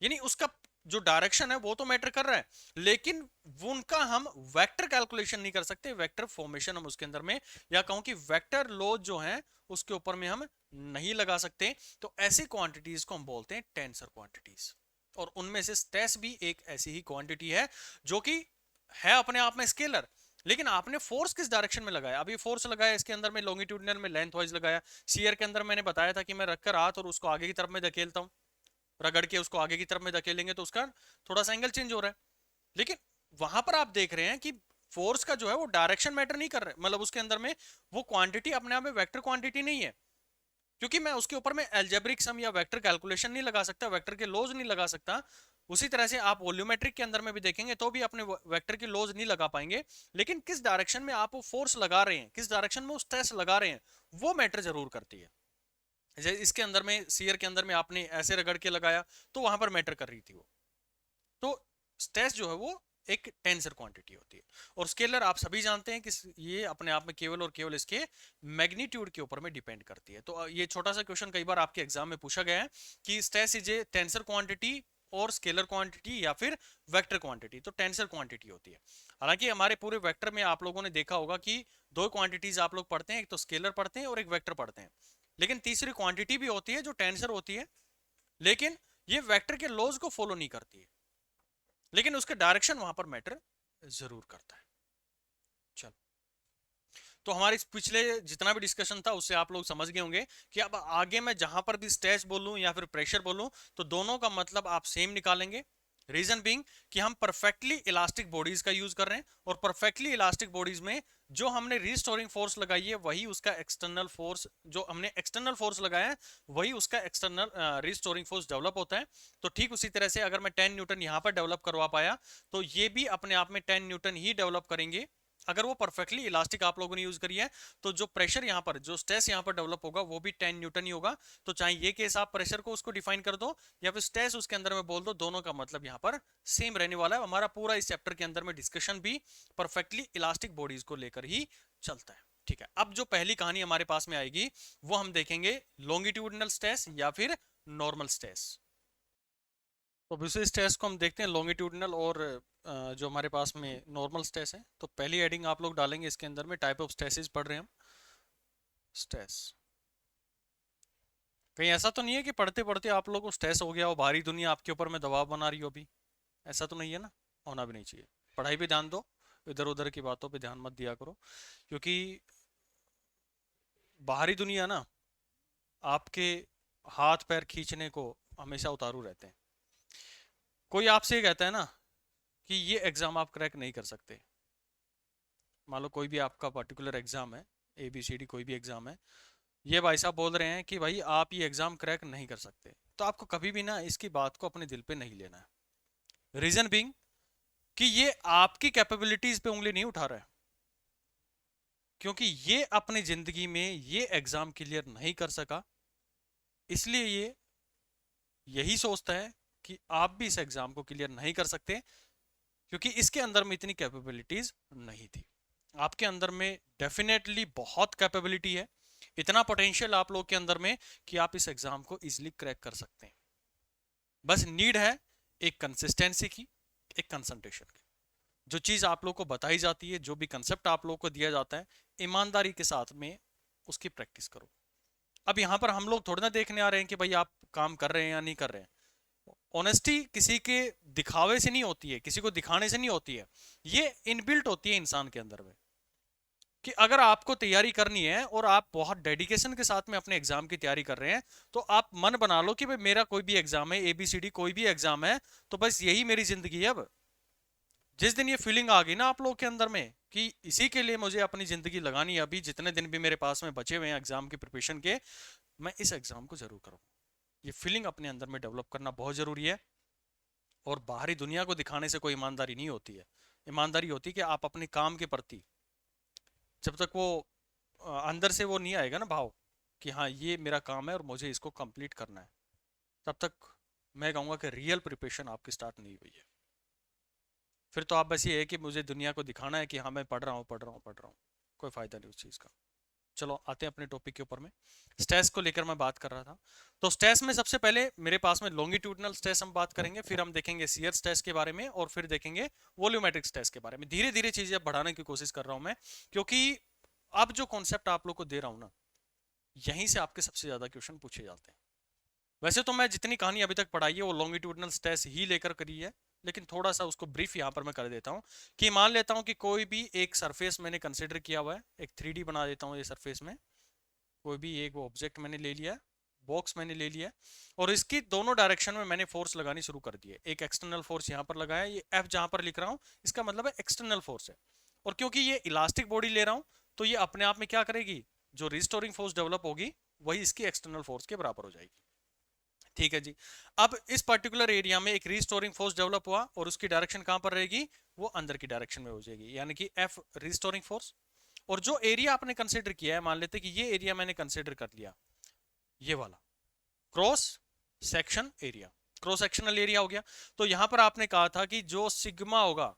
A: यानी उसका जो डायरेक्शन है वो तो मैटर कर रहा है, लेकिन वो उनका हम वेक्टर कैलकुलेशन नहीं कर सकते, वेक्टर फॉर्मेशन हम उसके अंदर में, या कहूं कि वेक्टर लोड जो है उसके ऊपर में हम नहीं लगा सकते। तो ऐसी क्वांटिटीज को हम बोलते हैं टेंसर क्वांटिटीज, और उनमें से स्ट्रेस भी एक ऐसी ही क्वांटिटी है जो कि है अपने आप में स्केलर, लेकिन आपने फोर्स किस डायरेक्शन में लगाया। अभी फोर्स लगाया इसके अंदर में लॉन्गिट्यूडनल में लेंथ वाइज लगाया, सीयर के अंदर मैंने बताया था कि मैं रखकर हाथ और उसको आगे की तरफ में धकेलता हूं, रगड़ के उसको आगे की तरफ में धकेलेंगे तो उसका थोड़ा सा एंगल चेंज हो रहा है। लेकिन वहां पर आप देख रहे हैं कि फोर्स का जो है वो डायरेक्शन मैटर नहीं कर रहा है, मतलब उसके अंदर में वो क्वांटिटी अपने आप में वेक्टर क्वांटिटी नहीं है, क्योंकि मैं उसके ऊपर में एल्जेब्रिक सम या वेक्टर कैलकुलेशन नहीं लगा सकता, वेक्टर के लॉज नहीं लगा सकता। उसी तरह से आप वॉल्यूमेट्रिक के अंदर में भी देखेंगे तो भी अपने वेक्टर के लॉज नहीं लगा पाएंगे, लेकिन किस डायरेक्शन में आप वो फोर्स लगा रहे हैं, किस डायरेक्शन में वो स्ट्रेस लगा रहे हैं, वो मैटर जरूर करती है। जैसे इसके अंदर में सीयर के अंदर में आपने ऐसे रगड़ के लगाया तो वहां पर मैटर कर रही थी वो। तो स्ट्रेस जो है वो एक टेंसर क्वांटिटी होती है, और स्केलर आप सभी जानते हैं कि ये अपने आप में केवल और केवल इसके मैग्नीट्यूड के ऊपर में डिपेंड करती है। तो ये छोटा सा क्वेश्चन कई बार आपके एग्जाम में पूछा गया है कि stress is a tensor quantity और स्केलर क्वांटिटी या फिर वेक्टर क्वांटिटी। तो टेंसर क्वांटिटी होती है। हालांकि हमारे पूरे वेक्टर में आप लोगों ने देखा होगा कि दो क्वांटिटीज आप लोग पढ़ते हैं, एक तो स्केलर पढ़ते हैं और एक वेक्टर पढ़ते हैं, लेकिन तीसरी क्वांटिटी भी होती है जो टेंसर होती है, लेकिन ये वेक्टर के लॉज को फॉलो नहीं करती है, लेकिन उसका डायरेक्शन वहां पर मैटर जरूर करता है। चलो, तो हमारे पिछले जितना भी डिस्कशन था उससे आप लोग समझ गए होंगे कि अब आगे मैं जहां पर भी स्ट्रेस बोलूं या फिर प्रेशर बोलूं तो दोनों का मतलब आप सेम निकालेंगे। रीजन बीइंग कि हम परफेक्टली इलास्टिक बॉडीज का यूज कर रहे हैं, और परफेक्टली इलास्टिक बॉडीज में जो हमने रिस्टोरिंग फोर्स लगाई है वही उसका एक्सटर्नल फोर्स, जो हमने एक्सटर्नल फोर्स लगाया है वही उसका एक्सटर्नल रिस्टोरिंग फोर्स डेवलप होता है। तो ठीक उसी तरह से अगर मैं 10 न्यूटन यहां पर डेवलप करवा पाया तो ये भी अपने आप में 10 न्यूटन ही डेवलप करेंगे अगर वो परफेक्टली इलास्टिक आप लोगों ने यूज करी है। तो जो प्रेशर यहाँ पर, जो स्ट्रेस यहाँ पर डेवलप होगा वो भी 10 न्यूटन ही होगा। तो चाहे ये केस आप प्रेशर को उसको डिफाइन कर दो या फिर स्ट्रेस उसके अंदर में बोल दो, दोनों का मतलब यहाँ पर सेम रहने वाला है। हमारा पूरा इस चैप्टर के अंदर में डिस्कशन भी परफेक्टली इलास्टिक बॉडीज को लेकर ही चलता है। ठीक है, अब जो पहली कहानी हमारे पास में आएगी वो हम देखेंगे लॉन्गिट्यूडनल स्ट्रेस या फिर नॉर्मल स्ट्रेस। तो दूसरे स्ट्रेस को हम देखते हैं लॉन्गिट्यूडनल और जो हमारे पास में नॉर्मल स्ट्रेस है। तो पहली हेडिंग आप लोग डालेंगे इसके अंदर में, टाइप ऑफ स्ट्रेसेस पढ़ रहे हैं हम। स्ट्रेस, कहीं ऐसा तो नहीं है कि पढ़ते पढ़ते आप लोगों को स्ट्रेस हो गया हो, भारी दुनिया आपके ऊपर में दबाव बना रही हो, अभी ऐसा तो नहीं है ना, होना भी नहीं चाहिए। पढ़ाई पे ध्यान दो, इधर उधर की बातों पे ध्यान मत दिया करो, क्योंकि बाहरी दुनिया ना आपके हाथ पैर खींचने को हमेशा उतारू रहते हैं। कोई आपसे ये कहता है ना कि ये एग्जाम आप क्रैक नहीं कर सकते, मान लो कोई भी आपका पर्टिकुलर एग्जाम है, ABCD कोई भी एग्जाम है, ये भाई साहब बोल रहे हैं कि भाई आप ये एग्जाम क्रैक नहीं कर सकते, तो आपको कभी भी ना इसकी बात को अपने दिल पे नहीं लेना है। रीजन बीइंग कि ये आपकी कैपेबिलिटीज पे उंगली नहीं उठा रहा है, क्योंकि ये अपनी जिंदगी में ये एग्जाम क्लियर नहीं कर सका, इसलिए ये यही सोचता है कि आप भी इस एग्जाम को क्लियर नहीं कर सकते, क्योंकि इसके अंदर में इतनी कैपेबिलिटीज नहीं थी। आपके अंदर में डेफिनेटली बहुत कैपेबिलिटी है, इतना पोटेंशियल आप लोग के अंदर में कि आप इस एग्जाम को इजीली क्रैक कर सकते हैं। बस नीड है एक कंसिस्टेंसी की, एक कंसंट्रेशन की। जो चीज आप लोग को बताई जाती है, जो भी कंसेप्ट आप लोग को दिया जाता है, ईमानदारी के साथ में उसकी प्रैक्टिस करो। अब यहां पर हम लोग थोड़ा ना देखने आ रहे हैं कि भाई आप काम कर रहे हैं या नहीं कर रहे हैं। ऑनेस्टी किसी के दिखावे से नहीं होती है, किसी को दिखाने से नहीं होती है, ये इनबिल्ट होती है इंसान के अंदर में। कि अगर आपको तैयारी करनी है और आप बहुत डेडिकेशन के साथ में अपने एग्जाम की तैयारी कर रहे हैं, तो आप मन बना लो कि भाई मेरा कोई भी एग्जाम है, ABCD कोई भी एग्जाम है, तो बस यही मेरी जिंदगी है। अब जिस दिन ये फीलिंग आ गई ना आप लोग के अंदर में कि इसी के लिए मुझे अपनी जिंदगी लगानी है, अभी जितने दिन भी मेरे पास में बचे हुए हैं एग्जाम की प्रिपरेशन के, मैं इस एग्जाम को जरूर करूँ, ये फीलिंग अपने अंदर में डेवलप करना बहुत जरूरी है। और बाहरी दुनिया को दिखाने से कोई ईमानदारी नहीं होती है। ईमानदारी होती है कि आप अपने काम के प्रति, जब तक वो अंदर से वो नहीं आएगा ना भाव कि हाँ ये मेरा काम है और मुझे इसको कंप्लीट करना है, तब तक मैं कहूँगा कि रियल प्रिपरेशन आपकी स्टार्ट नहीं हुई है। फिर तो आप बस ये है कि मुझे दुनिया को दिखाना है कि हाँ मैं पढ़ रहा हूँ पढ़ रहा हूँ पढ़ रहा हूँ, कोई फायदा नहीं उस चीज़ का। चलो आते हैं अपने टॉपिक के ऊपर में। स्ट्रेस को लेकर मैं बात कर रहा था। तो स्ट्रेस में सबसे पहले मेरे पास में लॉन्गिट्यूडनल स्ट्रेस हम बात करेंगे, फिर हम देखेंगे शियर स्ट्रेस के बारे में, और फिर देखेंगे वॉल्यूमेट्रिक स्ट्रेस के बारे में। धीरे धीरे चीजें बढ़ाने की कोशिश कर रहा हूं मैं, क्योंकि अब जो कॉन्सेप्ट आप लोग को दे रहा हूं ना, यहीं से आपके सबसे ज्यादा क्वेश्चन पूछे जाते हैं। वैसे तो मैं जितनी कहानी अभी तक पढ़ाई है वो लॉन्गिट्यूडनल स्ट्रेस ही लेकर करी है, लेकिन थोड़ा सा उसको ब्रीफ यहाँ पर मैं कर देता हूँ कि मान लेता हूँ कि कोई भी एक सरफेस मैंने कंसिडर किया हुआ है, एक 3D बना देता हूँ ये सरफेस में, कोई भी एक ऑब्जेक्ट मैंने ले लिया है, बॉक्स मैंने ले लिया है, और इसकी दोनों डायरेक्शन में मैंने फोर्स लगानी शुरू कर दी है। एक एक्सटर्नल फोर्स यहाँ पर लगाया, ये एफ जहां पर लिख रहा हूँ इसका मतलब है एक्सटर्नल फोर्स है। और क्योंकि ये इलास्टिक बॉडी ले रहा हूँ तो ये अपने आप में क्या करेगी, जो रिस्टोरिंग फोर्स डेवलप होगी वही इसकी एक्सटर्नल फोर्स के बराबर हो जाएगी। ठीक है जी। अब इस पर्टिकुलर एरिया में एक रिस्टोरिंग फोर्स डेवलप हुआ और उसकी डायरेक्शन कहां पर रहेगी, वो अंदर की डायरेक्शन में हो जाएगी, यानी कि एफ रिस्टोरिंग फोर्स। और जो एरिया आपने कंसीडर किया है, मान लेते कि ये एरिया मैंने कंसीडर कर लिया, ये वाला cross section area, cross sectional area हो गया। तो यहां पर आपने कहा था कि जो सिग्मा होगा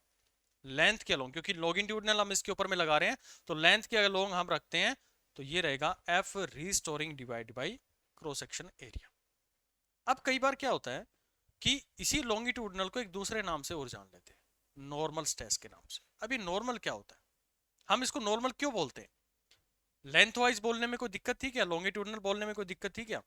A: लेंथ के अलोंग, क्योंकि लॉन्गिट्यूडिनल हम इसके ऊपर में लगा रहे हैं, तो लेंथ के अलोंग हम रखते हैं, तो ये रहेगा F restoring divide by cross section area. अब कई बार क्या होता है कि इसी लॉन्गिट्यूडिनल को एक दूसरे नाम से और जान लेते हैं, नॉर्मल स्ट्रेस के नाम से। अभी नॉर्मल क्या होता है, हम इसको नॉर्मल क्यों बोलते हैं? लेंथ वाइज बोलने में कोई दिक्कत थी क्या, लॉन्गिट्यूडिनल बोलने में कोई दिक्कत थी क्या?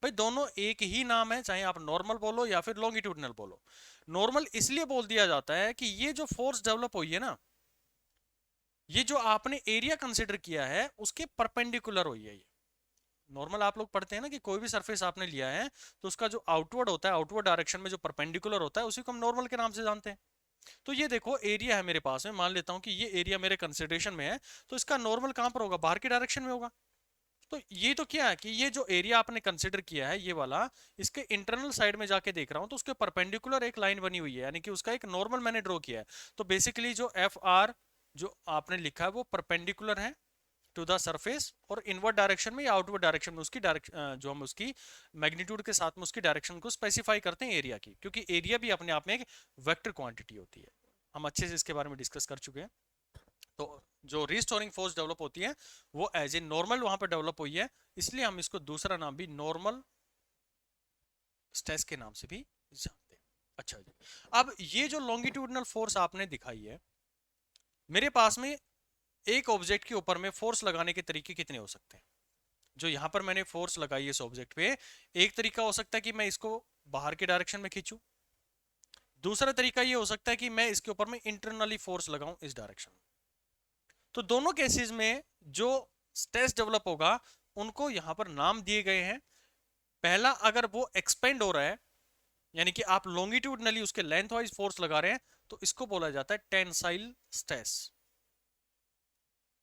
A: भाई दोनों एक ही नाम है, चाहे आप नॉर्मल बोलो या फिर लॉन्गिट्यूडिनल बोलो। नॉर्मल इसलिए बोल दिया जाता है कि ये जो फोर्स डेवलप हुई है ना, ये जो आपने एरिया कंसिडर किया है उसके परपेंडिकुलर हुई है। ये नॉर्मल आप लोग पढ़ते हैं ना कि कोई भी सरफेस आपने लिया है तो उसका जो आउटवर्ड होता है, आउटवर्ड डायरेक्शन में जो परपेंडिकुलर होता है उसी को हम नॉर्मल के नाम से जानते हैं। तो ये देखो एरिया है मेरे पास में, मान लेता हूं कि ये एरिया मेरे कंसिडरेशन में है, तो इसका नॉर्मल कहां पर होगा, बाहर की डायरेक्शन में होगा। तो ये तो क्या है कि ये जो एरिया आपने कंसिडर किया है ये वाला, इसके इंटरनल साइड में जाके देख रहा हूं तो उसके परपेंडिकुलर एक लाइन बनी हुई है, यानी कि उसका एक नॉर्मल मैंने ड्रॉ किया है। तो बेसिकली जो एफ आर जो आपने लिखा है वो परपेंडिकुलर है टू द सरफेस, और इनवर्ड डायरेक्शन में या आउटवर्ड डायरेक्शन में उसकी डायरेक्शन जो हम उसकी मैग्नीट्यूड के साथ में उसकी डायरेक्शन को स्पेसिफाई करते हैं एरिया की, क्योंकि एरिया भी अपने आप में एक वेक्टर क्वांटिटी होती है। हम अच्छे से इसके बारे में डिस्कस कर चुके हैं। तो जो रिस्टोरिंग फोर्स डेवलप होती है वो एज ए नॉर्मल वहां पर डेवलप हुई है, इसलिए हम इसको दूसरा नाम भी नॉर्मल स्ट्रेस के नाम से भी जानते हैं। अच्छा जी, अब ये जो लॉन्गिट्यूडनल फोर्स आपने दिखाई है, मेरे पास में एक ऑब्जेक्ट के ऊपर में फोर्स लगाने के तरीके कितने हो सकते हैं? जो यहां पर मैंने फोर्स लगाई है इस ऑब्जेक्ट पे, एक तरीका हो सकता है कि मैं इसको बाहर के डायरेक्शन में खींचूं, दूसरा तरीका ये हो सकता है कि मैं इसके ऊपर में इंटरनली फोर्स लगाऊं इस डायरेक्शन में। तो दोनों केसेस में जो स्ट्रेस डेवलप होगा उनको यहां पर नाम दिए गए हैं। पहला, अगर वो एक्सपेंड हो रहा है, यानी कि आप लॉन्गिट्यूडनली उसके लेंथ वाइज फोर्स लगा रहे हैं, तो इसको बोला जाता है टेंसाइल स्ट्रेस।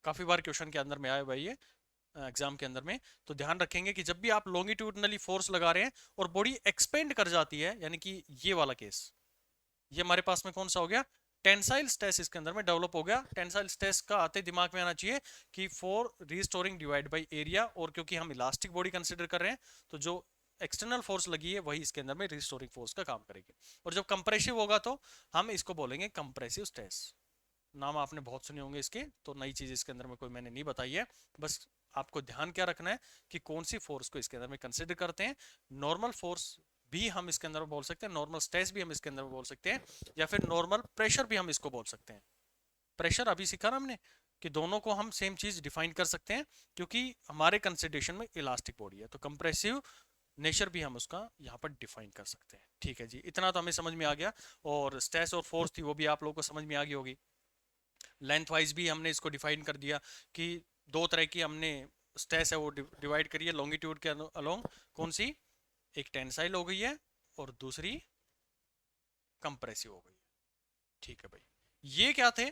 A: काफी बार क्वेश्चन के अंदर में आया हुआ ये एग्जाम के अंदर में, तो ध्यान रखेंगे कि जब भी आप लॉन्गिट्यूडनली फोर्स लगा रहे हैं और बॉडी एक्सपेंड कर जाती है, यानी कि ये वाला केस, ये हमारे पास में कौन सा हो गया, टेंसाइल स्ट्रेस इसके अंदर में डेवलप हो गया। टेंसाइल स्ट्रेस का आते दिमाग में आना चाहिए कि for restoring divide by area, और क्योंकि हम इलास्टिक बॉडी कंसीडर कर रहे हैं तो जो एक्सटर्नल फोर्स लगी है वही इसके अंदर में रिस्टोरिंग फोर्स का काम करेगी। और जब कंप्रेसिव होगा तो हम इसको बोलेंगे कंप्रेसिव स्ट्रेस। नाम आपने बहुत सुने होंगे इसके, तो नई चीज इसके अंदर में कोई मैंने नहीं बताई है। बस आपको ध्यान क्या रखना है कि कौन सी फोर्स को इसके अंदर में कंसिडर करते हैं। नॉर्मल फोर्स भी हम इसके अंदर में बोल सकते हैं, नॉर्मल स्ट्रेस भी हम इसके अंदर में बोल सकते हैं, या फिर नॉर्मल प्रेशर भी हम इसको बोल सकते हैं। प्रेशर अभी सीखा ना हमने कि दोनों को हम सेम चीज डिफाइन कर सकते हैं, क्योंकि हमारे कंसिडरेशन में इलास्टिक बॉडी है, तो कंप्रेसिव नेचर भी हम उसका यहाँ पर डिफाइन कर सकते हैं। ठीक है जी, इतना तो हमें समझ में आ गया, और स्ट्रेस और फोर्स थी वो भी आप लोगों को समझ में आ गई होगी। लेंथ वाइज भी हमने इसको डिफाइन कर दिया कि दो तरह की हमने स्ट्रेस है वो डिवाइड करिए लॉन्गिट्यूड के अलोंग, कौन सी, एक टेंसाइल हो गई है और दूसरी कंप्रेसिव हो गई है। ठीक है भाई, ये क्या थे,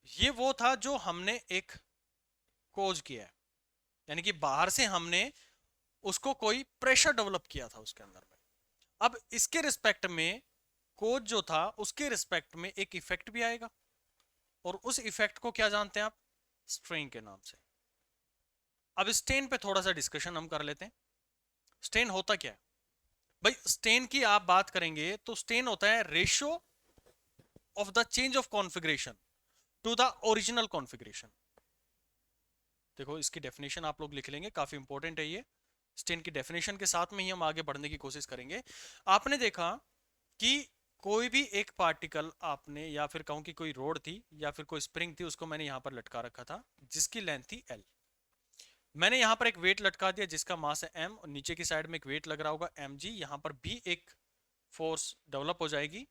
A: ये वो था जो हमने एक कोज किया है, यानी कि बाहर से हमने उसको कोई प्रेशर डेवलप किया था उसके अंदर में। अब इसके रिस्पेक्ट में कोज जो था उसके रिस्पेक्ट में एक इफेक्ट भी आएगा, और उस इफेक्ट को क्या जानते हैं आप, स्ट्रेन के नाम से। अब स्ट्रेन पे थोड़ा सा डिस्कशन हम कर लेते हैं। स्ट्रेन होता क्या है भाई? स्ट्रेन की आप बात करेंगे तो स्ट्रेन होता है ratio of the change of configuration to the original configuration. देखो इसकी डेफिनेशन आप लोग लिख लेंगे, काफी इंपॉर्टेंट है ये। स्ट्रेन की डेफिनेशन के साथ में ही हम आगे बढ़ने की कोशिश करेंगे। आपने देखा कि कोई भी एक पार्टिकल आपने, या फिर कहूं कि कोई रोड थी या फिर कोई स्प्रिंग थी, उसको मैंने यहां पर लटका रखा था जिसकी लेंथ थी L। मैंने यहां पर एक वेट लटका दिया जिसका मास है M, और नीचे की साइड में एक वेट लग रहा होगा mg। यहां पर भी एक फोर्स डेवलप हो जाएगी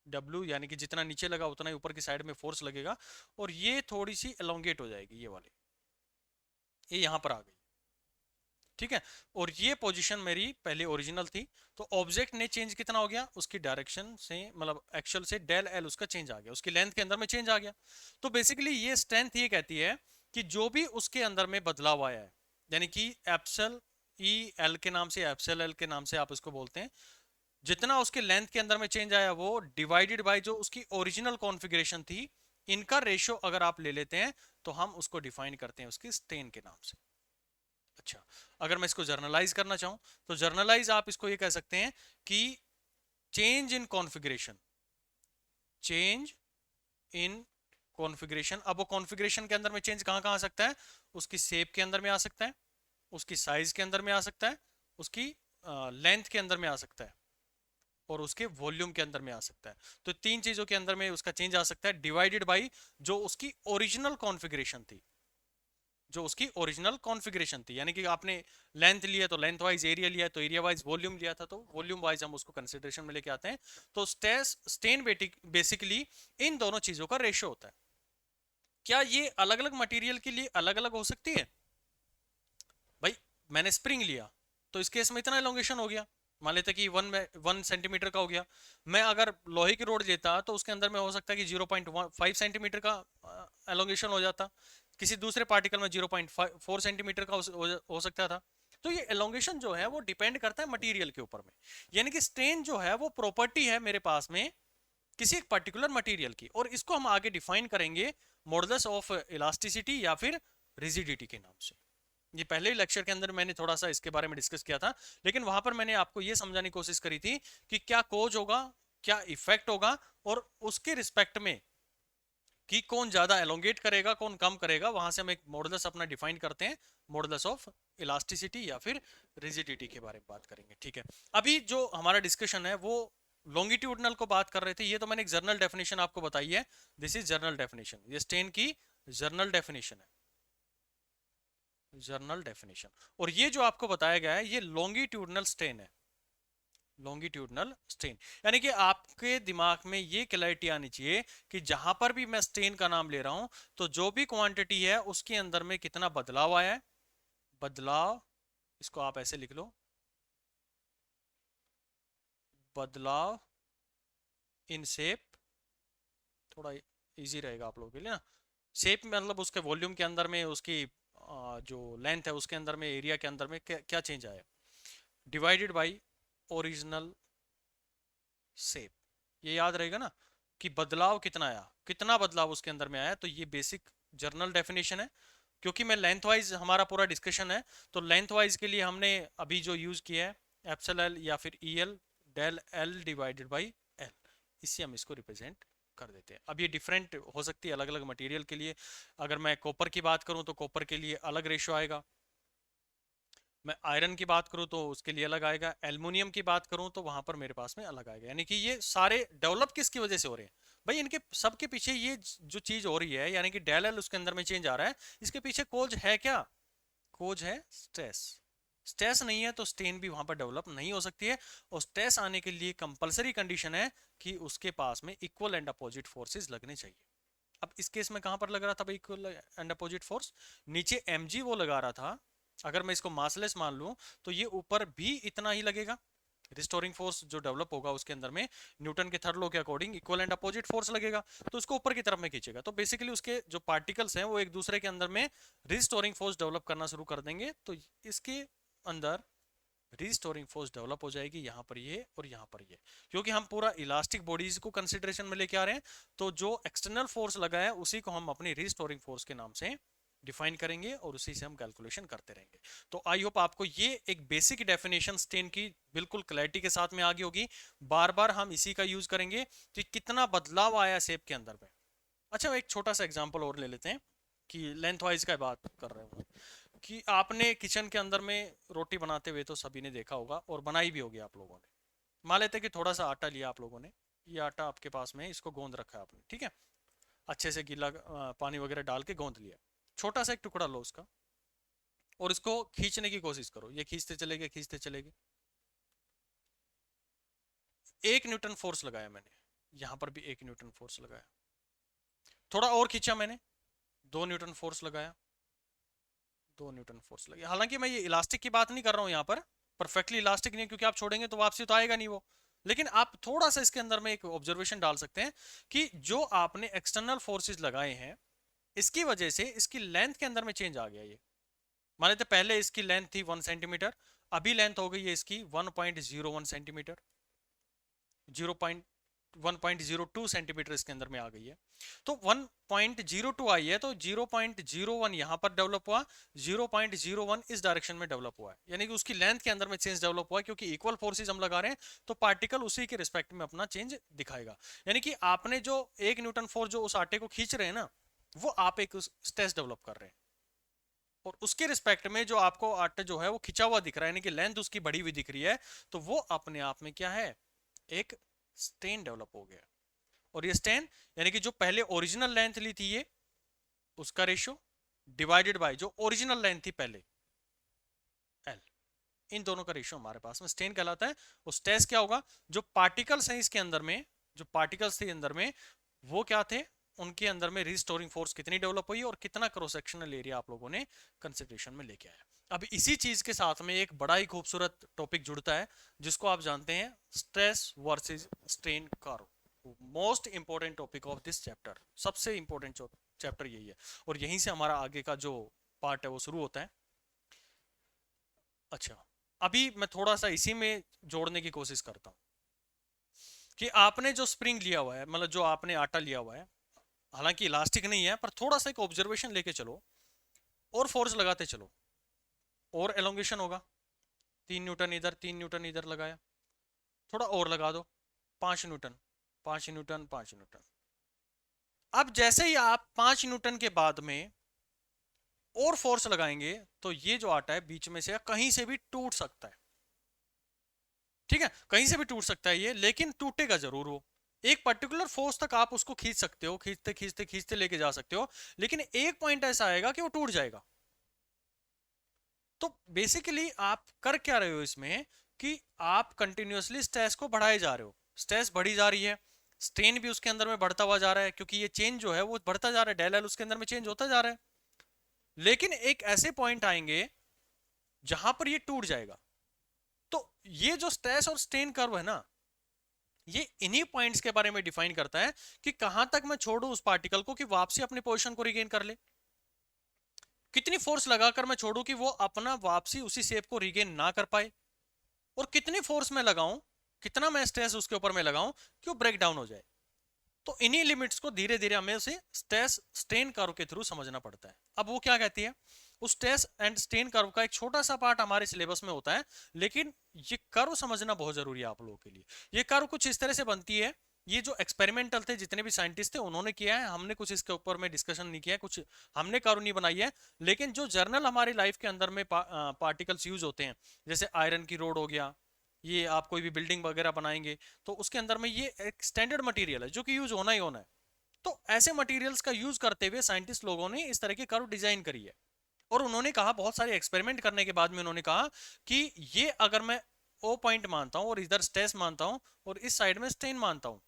A: W, यानी कि जितना नीचे लगा उतना ही ऊपर की साइड में फोर्स लगेगा, और ये थोड़ी सी एलोंगेट हो जाएगी, ये वाली, ये यहां पर आ गई, ठीक है। और ये पोजीशन मेरी पहले ओरिजिनल थी, तो ऑब्जेक्ट ने चेंज कितना हो गया, उसकी डायरेक्शन से, मतलब एक्चुअल से डेल एल उसका चेंज आ गया, उसकी लेंथ के अंदर में चेंज आ गया। तो बेसिकली ये स्ट्रेंथ ये कहती है कि जो भी उसके अंदर में बदलाव आया है, यानी कि एप्सल ई एल के नाम से, एप्सल एल के नाम से आप इसको बोलते हैं, जितना उसके लेंथ के अंदर में चेंज आया वो डिवाइडेड बाय जो उसकी ओरिजिनल कॉन्फ़िगरेशन थी, इनका रेशियो अगर आप ले लेते हैं तो हम उसको डिफाइन करते हैं उसकी स्ट्रेन के नाम से। अच्छा, अगर मैं इसको जर्नलाइज करना चाहूं तो जर्नलाइज आप इसको ये कह सकते हैं कि change in configuration, change in configuration. अब वो कॉन्फ़िगरेशन के अंदर में चेंज कहां कहां आ सकता है? उसकी शेप के अंदर में आ सकता है, उसकी साइज के अंदर में आ सकता है, उसकी लेंथ के अंदर में आ सकता है, और उसके वॉल्यूम के अंदर में आ सकता है। तो तीन चीजों के अंदर में उसका चेंज आ सकता है, डिवाइडेड बाई जो उसकी ओरिजिनल कॉन्फ़िगरेशन थी, जो उसकी ओरिजिनल कॉन्फ़िगरेशन थी। यानी कि आपने लेंथ लिया तो लेंथ वाइज एरिया लिया, तो एरिया वाइज वॉल्यूम लिया था, तो वॉल्यूम वाइज हम उसको कंसीडरेशन में लेके आते हैं। तो स्ट्रेन बेसिकली इन दोनों चीजों का रेशियो होता है। क्या ये अलग अलग मटेरियल के लिए अलग अलग हो सकती है? भाई मैंने स्प्रिंग लिया तो इस केस में इतना एलोंगेशन हो गया, मान लेते कि 1 सेंटीमीटर का हो गया। मैं अगर लोहे की रोड लेता तो उसके अंदर में हो सकता है कि 0.5 सेंटीमीटर का एलोंगेशन हो जाता, किसी दूसरे पार्टिकल में 0.4 सेंटीमीटर का हो सकता था। तो ये एलोंगेशन जो है वो डिपेंड करता है मटेरियल के ऊपर में। यानी कि स्ट्रेन जो है वो प्रॉपर्टी है मेरे पास में किसी एक पर्टिकुलर मटेरियल की, और इसको हम आगे डिफाइन करेंगे मॉडुलस ऑफ इलास्टिसिटी या फिर रिजिडिटी के नाम से। ये पहले ही लेक्चर के अंदर मैंने थोड़ा सा इसके बारे में डिस्कस किया था, लेकिन वहां पर मैंने आपको ये समझाने की कोशिश करी थी कि क्या कोज होगा, क्या इफेक्ट होगा, और उसके रिस्पेक्ट में कि कौन ज्यादा एलोंगेट करेगा कौन कम करेगा, वहां से हम एक मॉडुलस अपना डिफाइन करते हैं, मॉडुलस ऑफ इलास्टिसिटी या फिर रिजिडिटी के बारे में बात करेंगे, ठीक है। अभी जो हमारा डिस्कशन है वो लॉन्गिट्यूडनल को बात कर रहे थे। ये तो मैंने एक जर्नल डेफिनेशन आपको बताई है, दिस इज जर्नल डेफिनेशन, ये स्ट्रेन की जर्नल डेफिनेशन है, जर्नल डेफिनेशन। और ये जो आपको बताया गया है ये लॉन्गिट्यूडनल स्ट्रेन है, लॉन्गिट्यूडनल स्ट्रेन। यानी कि आपके दिमाग में ये क्लैरिटी आनी चाहिए कि जहां पर भी मैं स्ट्रेन का नाम ले रहा हूं तो जो भी क्वांटिटी है उसके अंदर में कितना बदलाव आया है, बदलाव, इसको आप ऐसे लिख लो, बदलाव इन शेप, थोड़ा इजी रहेगा आप लोगों के लिए ना। शेप मतलब उसके वॉल्यूम के अंदर में, उसकी जो लेंथ है उसके अंदर में, एरिया के अंदर में क्या चेंज आया, डिवाइडेड बाई ओरिजिनल शेप। ये याद रहेगा ना कि बदलाव कितना आया, कितना बदलाव उसके अंदर में आया। तो ये बेसिक जर्नल डेफिनेशन है। क्योंकि मैं लेंथ वाइज हमारा पूरा डिस्कशन है, तो लेंथ वाइज के लिए हमने अभी जो यूज किया है एप्सल एल या फिर E L, del L divided by L, इससे हम इसको रिप्रेजेंट कर देते हैं। अब ये डिफरेंट हो सकती है अलग अलग मटेरियल के लिए। अगर मैं कॉपर की बात करूं तो कॉपर के लिए अलग रेशियो आएगा, मैं आयरन की बात करूं तो उसके लिए अलग आएगा, एल्युमिनियम की बात करूं तो वहां पर मेरे पास में अलग आएगा। यानी कि ये सारे डेवलप किसकी वजह से हो रहे हैं भाई, इनके सबके पीछे ये जो चीज हो रही है, यानी कि डेल एल उसके अंदर में चेंज आ रहा है, इसके पीछे कोज है क्या? कोज है स्ट्रेस। स्ट्रेस नहीं है तो स्ट्रेन भी वहां पर डेवलप नहीं हो सकती है। और स्ट्रेस आने के लिए कंपलसरी कंडीशन है कि उसके पास में इक्वल एंड अपोजिट फोर्सेस लगने चाहिए। अब इस केस में कहां पर लग रहा था भाई इक्वल एंड अपोजिट फोर्स? नीचे mg वो लगा रहा था, अगर मैं इसको मासलेस मान लूं तो ये ऊपर भी इतना ही लगेगा। रिस्टोरिंग फोर्स जो डेवलप होगा उसके अंदर में न्यूटन के थर्ड लॉ के according equal and opposite force लगेगा, तो उसको ऊपर की तरफ में खींचेगा। तो बेसिकली उसके जो पार्टिकल्स हैं वो एक दूसरे के अंदर में रिस्टोरिंग फोर्स डेवलप करना शुरू कर देंगे। तो इसके अंदर रीस्टोरिंग फोर्स डेवलप हो जाएगी यहाँ पर ये और यहाँ पर ये, क्योंकि हम पूरा इलास्टिक बॉडीज को कंसिडरेशन में लेके आ रहे हैं। तो जो एक्सटर्नल फोर्स लगा है उसी को हम अपनी रीस्टोरिंग फोर्स के नाम से डिफाइन करेंगे और उसी से हम कैलकुलेशन करते रहेंगे। तो आई होप आपको ये एक बेसिक डेफिनेशन स्ट्रेन की बिल्कुल क्लैरिटी के साथ में आ गई होगी। बार बार हम इसी का यूज करेंगे कि कितना बदलाव आया शेप के अंदर में। अच्छा, एक छोटा सा एग्जांपल और ले लेते हैं कि लेंथ वाइज का बात कर रहे हो कि आपने किचन के अंदर में रोटी बनाते हुए तो सभी ने देखा होगा और बनाई भी होगी आप लोगों ने। मान लेते हैं कि थोड़ा सा आटा लिया आप लोगों ने, ये आटा आपके पास में है, इसको गोंद रखा है आपने, ठीक है, अच्छे से गीला पानी वगैरह डाल के गोंद लिया। छोटा सा एक टुकड़ा लो उसका और इसको खींचने की कोशिश करो, ये खींचते चलेगे खींचते चलेगे। 1 न्यूटन फोर्स लगाया मैंने, यहां पर भी 1 न्यूटन फोर्स लगाया, थोड़ा और खींचा मैंने, 2 न्यूटन फोर्स लगाया, 2 न्यूटन फोर्स लगाया। हालांकि मैं ये इलास्टिक की बात नहीं कर रहा हूं यहाँ पर, परफेक्टली इलास्टिक नहीं, क्योंकि आप छोड़ेंगे तो वापसी तो आएगा नहीं वो। लेकिन आप थोड़ा सा इसके अंदर में एक ऑब्जर्वेशन डाल सकते हैं कि जो आपने एक्सटर्नल फोर्सेस लगाए हैं इसकी वजह से इसकी लेंथ के अंदर में चेंज आ गया। ये मान लेते पहले इसकी लेंथ थी 1 सेंटीमीटर, अभी लेंथ हो गई है इसकी 1.01 सेंटीमीटर, 1.02 सेंटीमीटर इसके अंदर में आ गई है। तो 1.02 आई है तो 0.01 यहां पर डेवलप हुआ, 0.01 इस डायरेक्शन में डेवलप हुआ है, यानी कि उसकी लेंथ के अंदर में चेंज डेवलप हुआ है, क्योंकि इक्वल फोर्सेस हम लगा रहे हैं तो पार्टिकल उसी के रिस्पेक्ट में अपना चेंज दिखाएगा। यानी कि आपने जो 1 न्यूटन फोर्स जो उस आटे को खींच रहे हैं ना, वो आप एक स्ट्रेस डेवलप कर रहे हैं और उसके रिस्पेक्ट में जो आपको आटा जो है वो खिंचा हुआ दिख रहा है, यानी कि लेंथ उसकी बढ़ी हुई दिख रही है, तो वो अपने आप में क्या है, एक स्ट्रेन डेवलप हो गया। और ये स्ट्रेन यानी कि जो पहले ओरिजिनल लेंथ ली थी ये, उसका रेशियो डिवाइडेड बाय जो ओरिजिनल लेंथ थी पहले, एल, इन दोनों का रेशियो हमारे पास में स्ट्रेन कहलाता है। और स्ट्रेस क्या होगा, जो पार्टिकल्स हैं इसके अंदर में, जो पार्टिकल्स थे अंदर में, वो क्या थे, उनके अंदर में रिस्टोरिंग फोर्स कितनी डेवलप हुई और कितना क्रॉस सेक्शनल एरिया आप लोगों ने कंसिडरेशन में लेके आया। अब इसी चीज के साथ में एक बड़ा ही खूबसूरत टॉपिक जुड़ता है जिसको आप जानते हैं, stress versus strain curve. Most important topic of this chapter, सबसे इंपॉर्टेंट चैप्टर यही है और यहीं से हमारा आगे का जो पार्ट है वो शुरू होता है। अच्छा, अभी मैं थोड़ा सा इसी में जोड़ने की कोशिश करता हूं कि आपने जो स्प्रिंग लिया हुआ है, मतलब जो आपने आटा लिया हुआ है, हालांकि इलास्टिक नहीं है, पर थोड़ा सा एक ऑब्जर्वेशन लेके चलो और फोर्स लगाते चलो और एलोंगेशन होगा। 3 न्यूटन इधर, 3 न्यूटन इधर लगाया, थोड़ा और लगा दो, 5 न्यूटन, 5 न्यूटन, 5 न्यूटन। अब जैसे ही आप 5 न्यूटन के बाद में और फोर्स लगाएंगे तो ये जो आटा है बीच में से कहीं से भी टूट सकता है, ठीक है, कहीं से भी टूट सकता है ये, लेकिन टूटेगा जरूर वो। एक पर्टिकुलर फोर्स तक आप उसको खींच सकते हो, खींचते खींचते खींचते लेके जा सकते हो, लेकिन एक पॉइंट ऐसा आएगा कि वो टूट जाएगा। तो बेसिकली आप कर क्या रहे हो इसमें कि आप कंटिन्यूअसली स्ट्रेस को बढ़ाए जा रहे हो, स्ट्रेस बढ़ी जा रही है, स्ट्रेन भी उसके अंदर में बढ़ता हुआ जा रहा है, क्योंकि ये चेंज जो है वो बढ़ता जा रहा है, डेल एल उसके अंदर में चेंज होता जा रहा है। लेकिन एक ऐसे पॉइंट आएंगे जहां पर ये टूट जाएगा। तो ये जो स्ट्रेस और स्ट्रेन कर्व है ना, ये इन्हीं पॉइंट्स के बारे में डिफाइन करता है कि कहां तक मैं छोड़ू उस पार्टिकल को कि वापसी अपनी पोजीशन को रिगेन कर ले, कितनी फोर्स लगाकर मैं छोड़ू कि वो अपना वापसी उसी शेप को रिगेन ना कर पाए, और कितनी फोर्स में लगाऊं, कितना मैं स्ट्रेस उसके ऊपर में लगाऊं कि वो ब्रेक डाउन हो जाए। तो इन्हीं लिमिट्स को धीरे धीरे हमें उसे स्ट्रेस स्ट्रेन कर्व के थ्रू समझना पड़ता है। अब वो क्या कहती है, उस स्ट्रेस एंड स्ट्रेन कर्व का एक छोटा सा पार्ट हमारे सिलेबस में होता है, लेकिन ये कर्व समझना बहुत जरूरी है आप लोगों के लिए। ये कर्व कुछ इस तरह से बनती है, ये जो एक्सपेरिमेंटल थे, जितने भी साइंटिस्ट थे उन्होंने किया है, हमने कुछ इसके ऊपर में डिस्कशन नहीं किया है, कुछ हमने कर्व नहीं बनाई है। लेकिन जो जर्नल हमारी लाइफ के अंदर में पार्टिकल्स यूज होते हैं, जैसे आयरन की रोड हो गया, ये आप कोई भी बिल्डिंग वगैरह बनाएंगे तो उसके अंदर में ये एक स्टैंडर्ड मटेरियल है जो कि यूज होना ही होना है। तो ऐसे मटेरियल्स का यूज करते हुए साइंटिस्ट लोगों ने इस तरह की कर्व डिजाइन करी है, और उन्होंने कहा, बहुत सारे एक्सपेरिमेंट करने के बाद में उन्होंने कहा कि ये अगर मैं ओ पॉइंट मानता हूं और इधर स्ट्रेस मानता हूं और इस साइड में स्ट्रेन मानता हूं,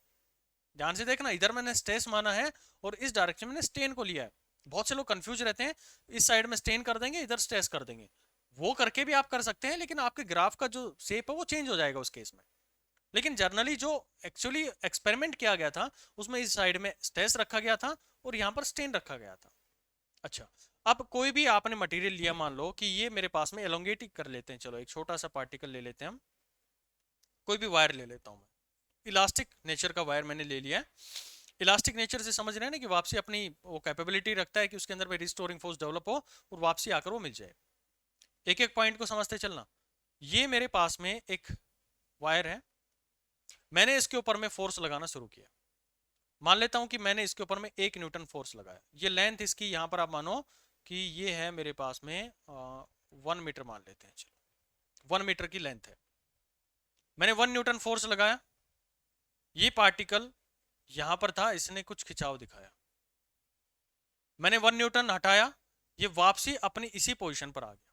A: ध्यान से देखना, इधर मैंने स्ट्रेस माना है और इस डायरेक्शन में स्ट्रेन को लिया है। बहुत से लोग कंफ्यूज रहते हैं, इस साइड में स्ट्रेन कर देंगे, इधर स्ट्रेस कर देंगे, वो करके भी आप कर सकते हैं, लेकिन आपके ग्राफ का जो शेप है वो चेंज हो जाएगा उस केस में। लेकिन जर्नली जो एक्चुअली एक्सपेरिमेंट किया गया था उसमें इस साइड में स्ट्रेस रखा गया था और यहाँ पर स्ट्रेन रखा गया था। अच्छा, अब कोई भी आपने मटेरियल लिया, मान लो कि ये मेरे पास में एलोंगेट कर लेते हैं, चलो एक छोटा सा पार्टिकल ले लेते हैं हम, कोई भी वायर ले लेता हूं मैं, इलास्टिक नेचर का वायर मैंने ले लिया है। इलास्टिक नेचर से समझ रहे हैं ना कि वापसी अपनी वो कैपेबिलिटी रखता है कि उसके अंदर में रिस्टोरिंग फोर्स डेवलप हो और वापसी आकर वो मिल जाए। एक एक पॉइंट को समझते चलना। ये मेरे पास में एक वायर है, मैंने इसके ऊपर में फोर्स लगाना शुरू किया। मान लेता हूं कि मैंने इसके ऊपर में 1 न्यूटन फोर्स लगाया। ये लेंथ इसकी यहां पर आप मानो कि ये है मेरे पास में 1 मीटर मान लेते हैं, चलो 1 मीटर की लेंथ है। मैंने 1 न्यूटन फोर्स लगाया, ये पार्टिकल यहां पर था, इसने कुछ खिंचाव दिखाया, मैंने 1 न्यूटन हटाया, ये वापसी अपनी इसी पोजीशन पर आ गया।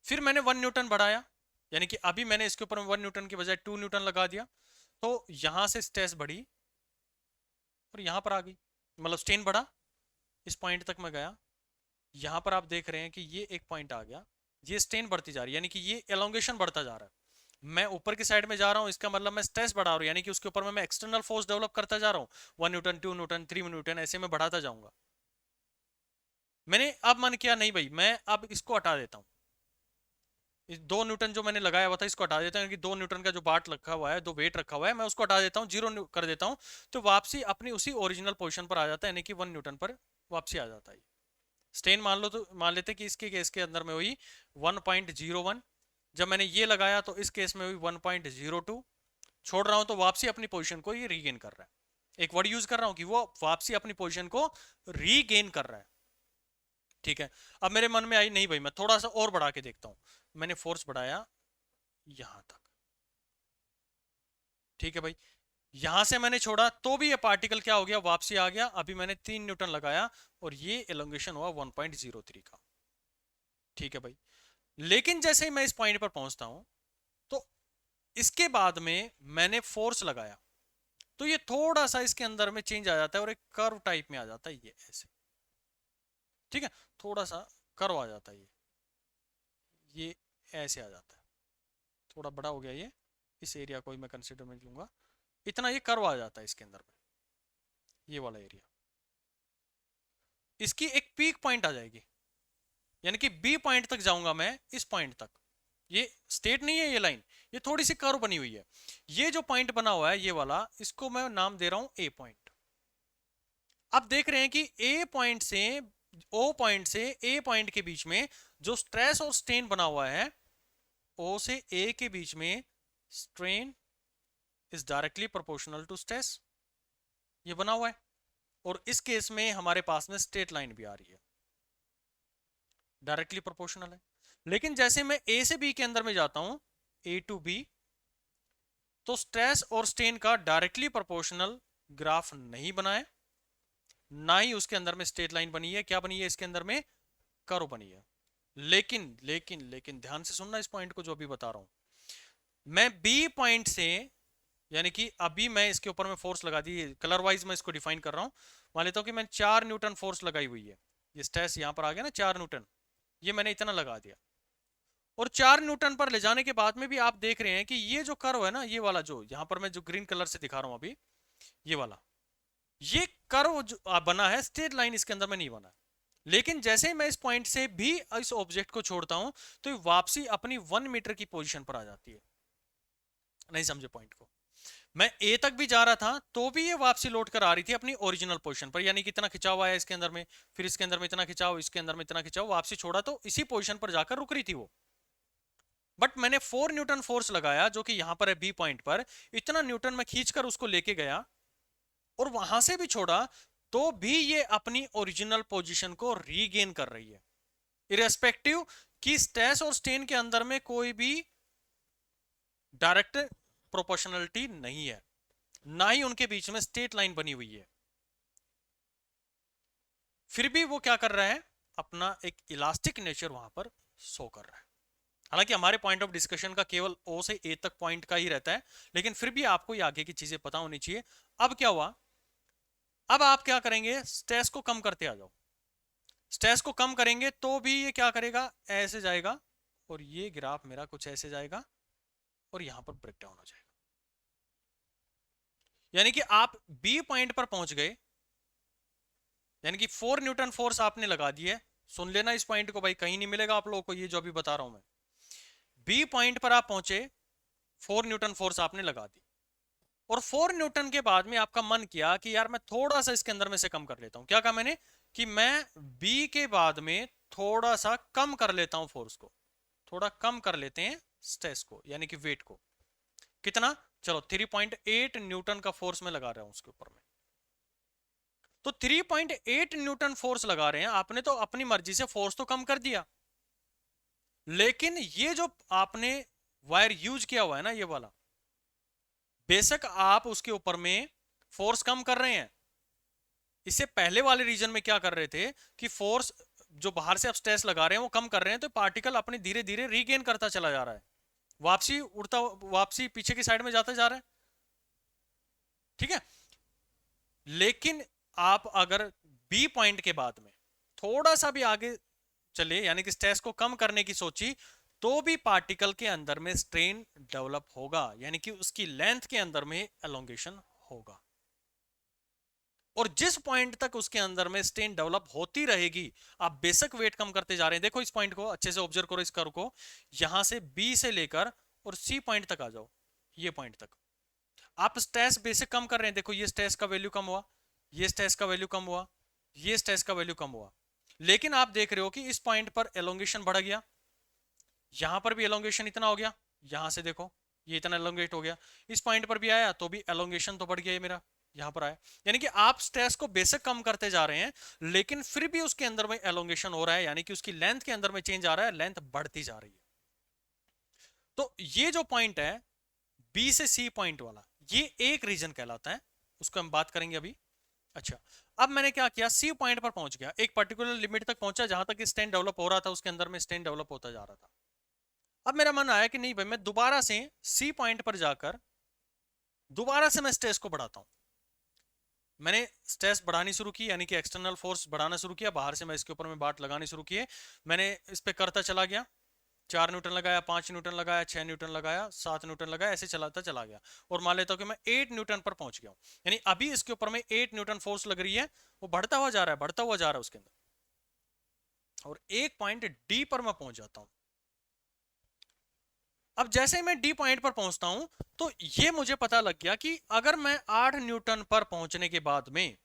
A: फिर मैंने 1 न्यूटन बढ़ाया, यानी कि अभी मैंने इसके ऊपर 1 न्यूटन की बजाय 2 न्यूटन लगा दिया, तो यहां से स्ट्रेस बढ़ी और यहां पर आ गई, मतलब स्ट्रेन बढ़ा, इस पॉइंट तक मैं गया। यहां पर आप देख रहे हैं कि ये एक पॉइंट आ गया, ये स्ट्रेन बढ़ती जा रही है, यानी कि ये एलोंगेशन बढ़ता जा रहा है। मैं ऊपर की साइड में जा रहा हूं, इसका मतलब मैं स्ट्रेस बढ़ा रहा हूं, यानी कि उसके ऊपर में मैं एक्सटर्नल फोर्स डेवलप करता जा रहा हूं। 1 न्यूटन, 2 न्यूटन, 3 न्यूटन, ऐसे में बढ़ाता जाऊंगा। मैंने अब मन किया नहीं भाई, मैं अब इसको हटा देता हूं, इस 2 न्यूटन जो मैंने लगाया हुआ था इसको हटा देता हूँ, क्योंकि 2 न्यूटन का जो बाट रखा हुआ है, 2 वेट रखा हुआ है, मैं उसको हटा देता हूँ, 0 कर देता हूँ, तो वापसी अपनी उसी ओरिजिनल पोजीशन पर आ जाता है, यानी कि 1 न्यूटन पर वापसी आ जाता है। स्ट्रेन मान लो, तो मान लेते हैं कि इसके केस के अंदर में हुई 1.01, जब मैंने ये लगाया तो इस केस में हुई 1.02। छोड़ रहा हूं तो वापसी अपनी पोजीशन को ये रीगेन कर रहा है। एक वर्ड यूज कर रहा हूं कि वो वापसी अपनी पोजीशन को रीगेन कर रहा है। ठीक है, अब मेरे मन में आई नहीं भाई, मैं थोड़ा सा और बढ़ा के देखता हूं, मैंने फोर्स बढ़ाया यहां तक। ठीक है भाई, यहां से मैंने छोड़ा तो भी ये पार्टिकल क्या हो गया, वापसी आ गया। अभी मैंने 3 न्यूटन लगाया और ये एलोंगेशन हुआ 1.03 का। ठीक है भाई, लेकिन जैसे ही मैं इस पॉइंट पर पहुंचता हूं, तो इसके बाद में मैंने फोर्स लगाया, तो ये थोड़ा सा इसके अंदर में चेंज आ जाता है और एक कर्व टाइप में आ जाता है, ये ऐसे। ठीक है, थोड़ा सा कर्व आ जाता है, ये ऐसे आ जाता है, थोड़ा बड़ा हो गया ये, इस एरिया को ही मैं कंसिडर में लूंगा, इतना ये कर्व आ जाता है इसके अंदर में, ये वाला एरिया। इसकी एक पीक पॉइंट आ जाएगी, यानी कि बी पॉइंट तक जाऊंगा मैं, इस पॉइंट तक। ये स्टेट नहीं है ये लाइन, ये थोड़ी सी कर्व बनी हुई है। ये जो पॉइंट बना हुआ है ये वाला, इसको मैं नाम दे रहा हूं ए पॉइंट। अब देख रहे हैं कि ए पॉइंट से ओ पॉइंट से ए पॉइंट के बीच में जो स्ट्रेस और स्ट्रेन बना हुआ है, ओ से ए के बीच में strain is directly proportional to stress, ये बना हुआ है। और इस केस में हमारे पास में स्ट्रेट लाइन भी आ रही है, डायरेक्टली प्रोपोर्शनल है। लेकिन जैसे मैं ए से बी के अंदर में जाता हूं, ए टू बी, तो स्ट्रेस और स्ट्रेन का डायरेक्टली प्रोपोर्शनल ग्राफ नहीं बना है, ना ही उसके अंदर में स्ट्रेट लाइन बनी है। क्या बनी है इसके अंदर में, कर्व बनी है। लेकिन लेकिन लेकिन ध्यान से सुनना इस पॉइंट को जो अभी बता रहा हूं, मैं बी पॉइंट से, यानी कि अभी मैं इसके ऊपर में फोर्स लगा दी, कलर वाइज मैं इसको डिफाइन कर रहा हूं। मान लेता हूं कि मैंने 4 न्यूटन फोर्स लगाई हुई है, ये स्ट्रेस यहां पर आ गया ना 4 न्यूटन, ये मैंने इतना लगा दिया। और 4 न्यूटन पर ले जाने के बाद में भी आप देख रहे हैं कि ये जो कर्व है ना, ये वाला जो यहां पर मैं जो ग्रीन कलर से दिखा रहा हूं अभी, ये वाला, ये कर्व जो बना है, स्ट्रेट लाइन इसके अंदर में नहीं बना है। लेकिन जैसे मैं इस पॉइंट से भी इस ऑब्जेक्ट को छोड़ता हूं, तो वापसी अपनी 1 मीटर की पोजीशन पर आ जाती है। नहीं समझे पॉइंट को, मैं ए तक भी जा रहा था तो भी ये वापसी लौट कर आ रही थी अपनी ओरिजिनल पोजीशन पर, यानी कि इतना खिंचाव आया इसके अंदर में, फिर इसके अंदर में इतना खिंचाव, इसके अंदर में इतना खिंचाव, वापसी छोड़ा तो इसी पोजीशन पर जाकर रुक रही थी वो। बट मैंने 4 न्यूटन फोर्स लगाया जो कि यहां पर है बी पॉइंट पर, इतना न्यूटन मैं खींचकर उसको लेके गया और वहां से भी छोड़ा, तो भी ये अपनी ओरिजिनल पोजीशन को रीगेन कर रही है, इरेस्पेक्टिव कि स्ट्रेस और स्ट्रेन के अंदर में कोई भी डायरेक्ट प्रोपोर्शनलिटी नहीं है, ना ही उनके बीच में स्ट्रेट लाइन बनी हुई है। फिर भी वो क्या कर रहा है, अपना एक इलास्टिक नेचर वहां पर शो कर रहा है। हालांकि हमारे पॉइंट ऑफ डिस्कशन का केवल ओ से ए तक पॉइंट का ही रहता है, लेकिन फिर भी आपको ये आगे की चीजें पता होनी चाहिए। अब क्या हुआ, अब आप क्या करेंगे, स्ट्रेस को कम करते आ जाओ। स्ट्रेस को कम करेंगे तो भी ये क्या करेगा, ऐसे जाएगा, और ये ग्राफ मेरा कुछ ऐसे जाएगा और यहां पर ब्रेक डाउन हो जाएगा। यानी कि आप बी पॉइंट पर पहुंच गए, यानी कि 4 न्यूटन फोर्स आपने लगा दी है। सुन लेना इस पॉइंट को भाई, कहीं नहीं मिलेगा आप लोगों को ये जो अभी बता रहा हूं मैं। बी पॉइंट पर आप पहुंचे, 4 न्यूटन फोर्स आपने लगा दी, और 4 न्यूटन के बाद में आपका मन किया कि यार मैं थोड़ा सा इसके अंदर में से कम कर लेता हूं। क्या कहा मैंने कि मैं बी के बाद में थोड़ा सा कम कर लेता हूं फोर्स को, थोड़ा कम कर लेते हैं स्ट्रेस को यानी कि वेट को। कितना? चलो 3.8 न्यूटन का फोर्स मैं लगा रहा हूं उसके ऊपर में। तो 3.8 न्यूटन फोर्स लगा रहे हैं आपने, तो अपनी मर्जी से फोर्स तो कम कर दिया, लेकिन ये जो आपने वायर यूज किया हुआ है ना, ये वाला, बेशक आप उसके ऊपर में फोर्स कम कर रहे हैं, इससे पहले वाले रीजन में क्या कर रहे थे कि फोर्स जो बाहर से आप स्ट्रेस लगा रहे हैं वो कम कर रहे हैं, तो पार्टिकल अपने धीरे धीरे रीगेन करता चला जा रहा है, वापसी उड़ता, वापसी पीछे की साइड में जाता जा रहा है। ठीक है, लेकिन आप अगर बी पॉइंट के बाद में थोड़ा सा भी आगे चले, यानी कि स्ट्रेस को कम करने की सोची, तो भी पार्टिकल के अंदर में स्ट्रेन डेवलप होगा, यानी कि उसकी लेंथ के अंदर में एलोंगेशन होगा। और जिस पॉइंट तक उसके अंदर में स्ट्रेन डेवलप होती रहेगी, आप बेसिक वेट कम करते जा रहे हैं। देखो इस पॉइंट को अच्छे से ऑब्जर्व करो, इस कर्व को, यहां से बी से लेकर और सी पॉइंट तक आ जाओ, ये पॉइंट तक आप स्ट्रेस बेसिक कम कर रहे हैं। देखो ये स्ट्रेस का वैल्यू कम हुआ, ये स्ट्रेस का वैल्यू कम हुआ, ये स्ट्रेस का वैल्यू कम हुआ, लेकिन आप देख रहे हो कि इस पॉइंट पर एलोंगेशन बढ़ गया, यहां पर भी एलोंगेशन इतना हो गया, यहां से देखो ये इतना एलोंगेट हो गया, इस पॉइंट पर भी आया तो भी एलोंगेशन तो बढ़ गया, ये मेरा यहां पर आया। यानी कि आप स्ट्रेस को बेसिक कम करते जा रहे हैं, लेकिन फिर भी उसके अंदर में एलोंगेशन हो रहा है, यानी कि उसकी लेंथ के अंदर में चेंज आ रहा है, लेंथ बढ़ती जा रही है। तो ये जो पॉइंट है बी से सी पॉइंट वाला, ये एक रीजन कहलाता है, उसको हम बात करेंगे अभी। अच्छा, अब मैंने क्या किया, सी पॉइंट पर पहुंच गया, एक पर्टिकुलर लिमिट तक पहुंचा, जहां तक स्ट्रेन डेवलप हो रहा था उसके अंदर में स्ट्रेन डेवलप होता जा रहा था। अब मेरा मन आया कि नहीं भाई, मैं दोबारा से सी पॉइंट पर जाकर दोबारा से मैं स्ट्रेस को बढ़ाता हूं। मैंने स्ट्रेस बढ़ानी शुरू की, यानी कि एक्सटर्नल फोर्स बढ़ाना शुरू किया, बाहर से मैं इसके ऊपर में बाट लगानी शुरू किए। मैंने इस पे करता चला गया, 4 न्यूटन लगाया, 5 न्यूटन लगाया, 6 न्यूटन लगाया, 7 न्यूटन लगाया, ऐसे चलाता चला गया, और मान लेता हूं कि मैं 8 न्यूटन पर पहुंच गया हूं। यानी अभी इसके ऊपर में 8 न्यूटन फोर्स लग रही है, वो बढ़ता हुआ जा रहा है, बढ़ता हुआ जा रहा है उसके अंदर, और एक पॉइंट डी पर मैं पहुंच जाता हूं। अब जैसे मैं डी पॉइंट पर पहुंचता हूं, तो ये मुझे पता लग गया कि अगर मैं 8 न्यूटन पर पहुंचने के बाद में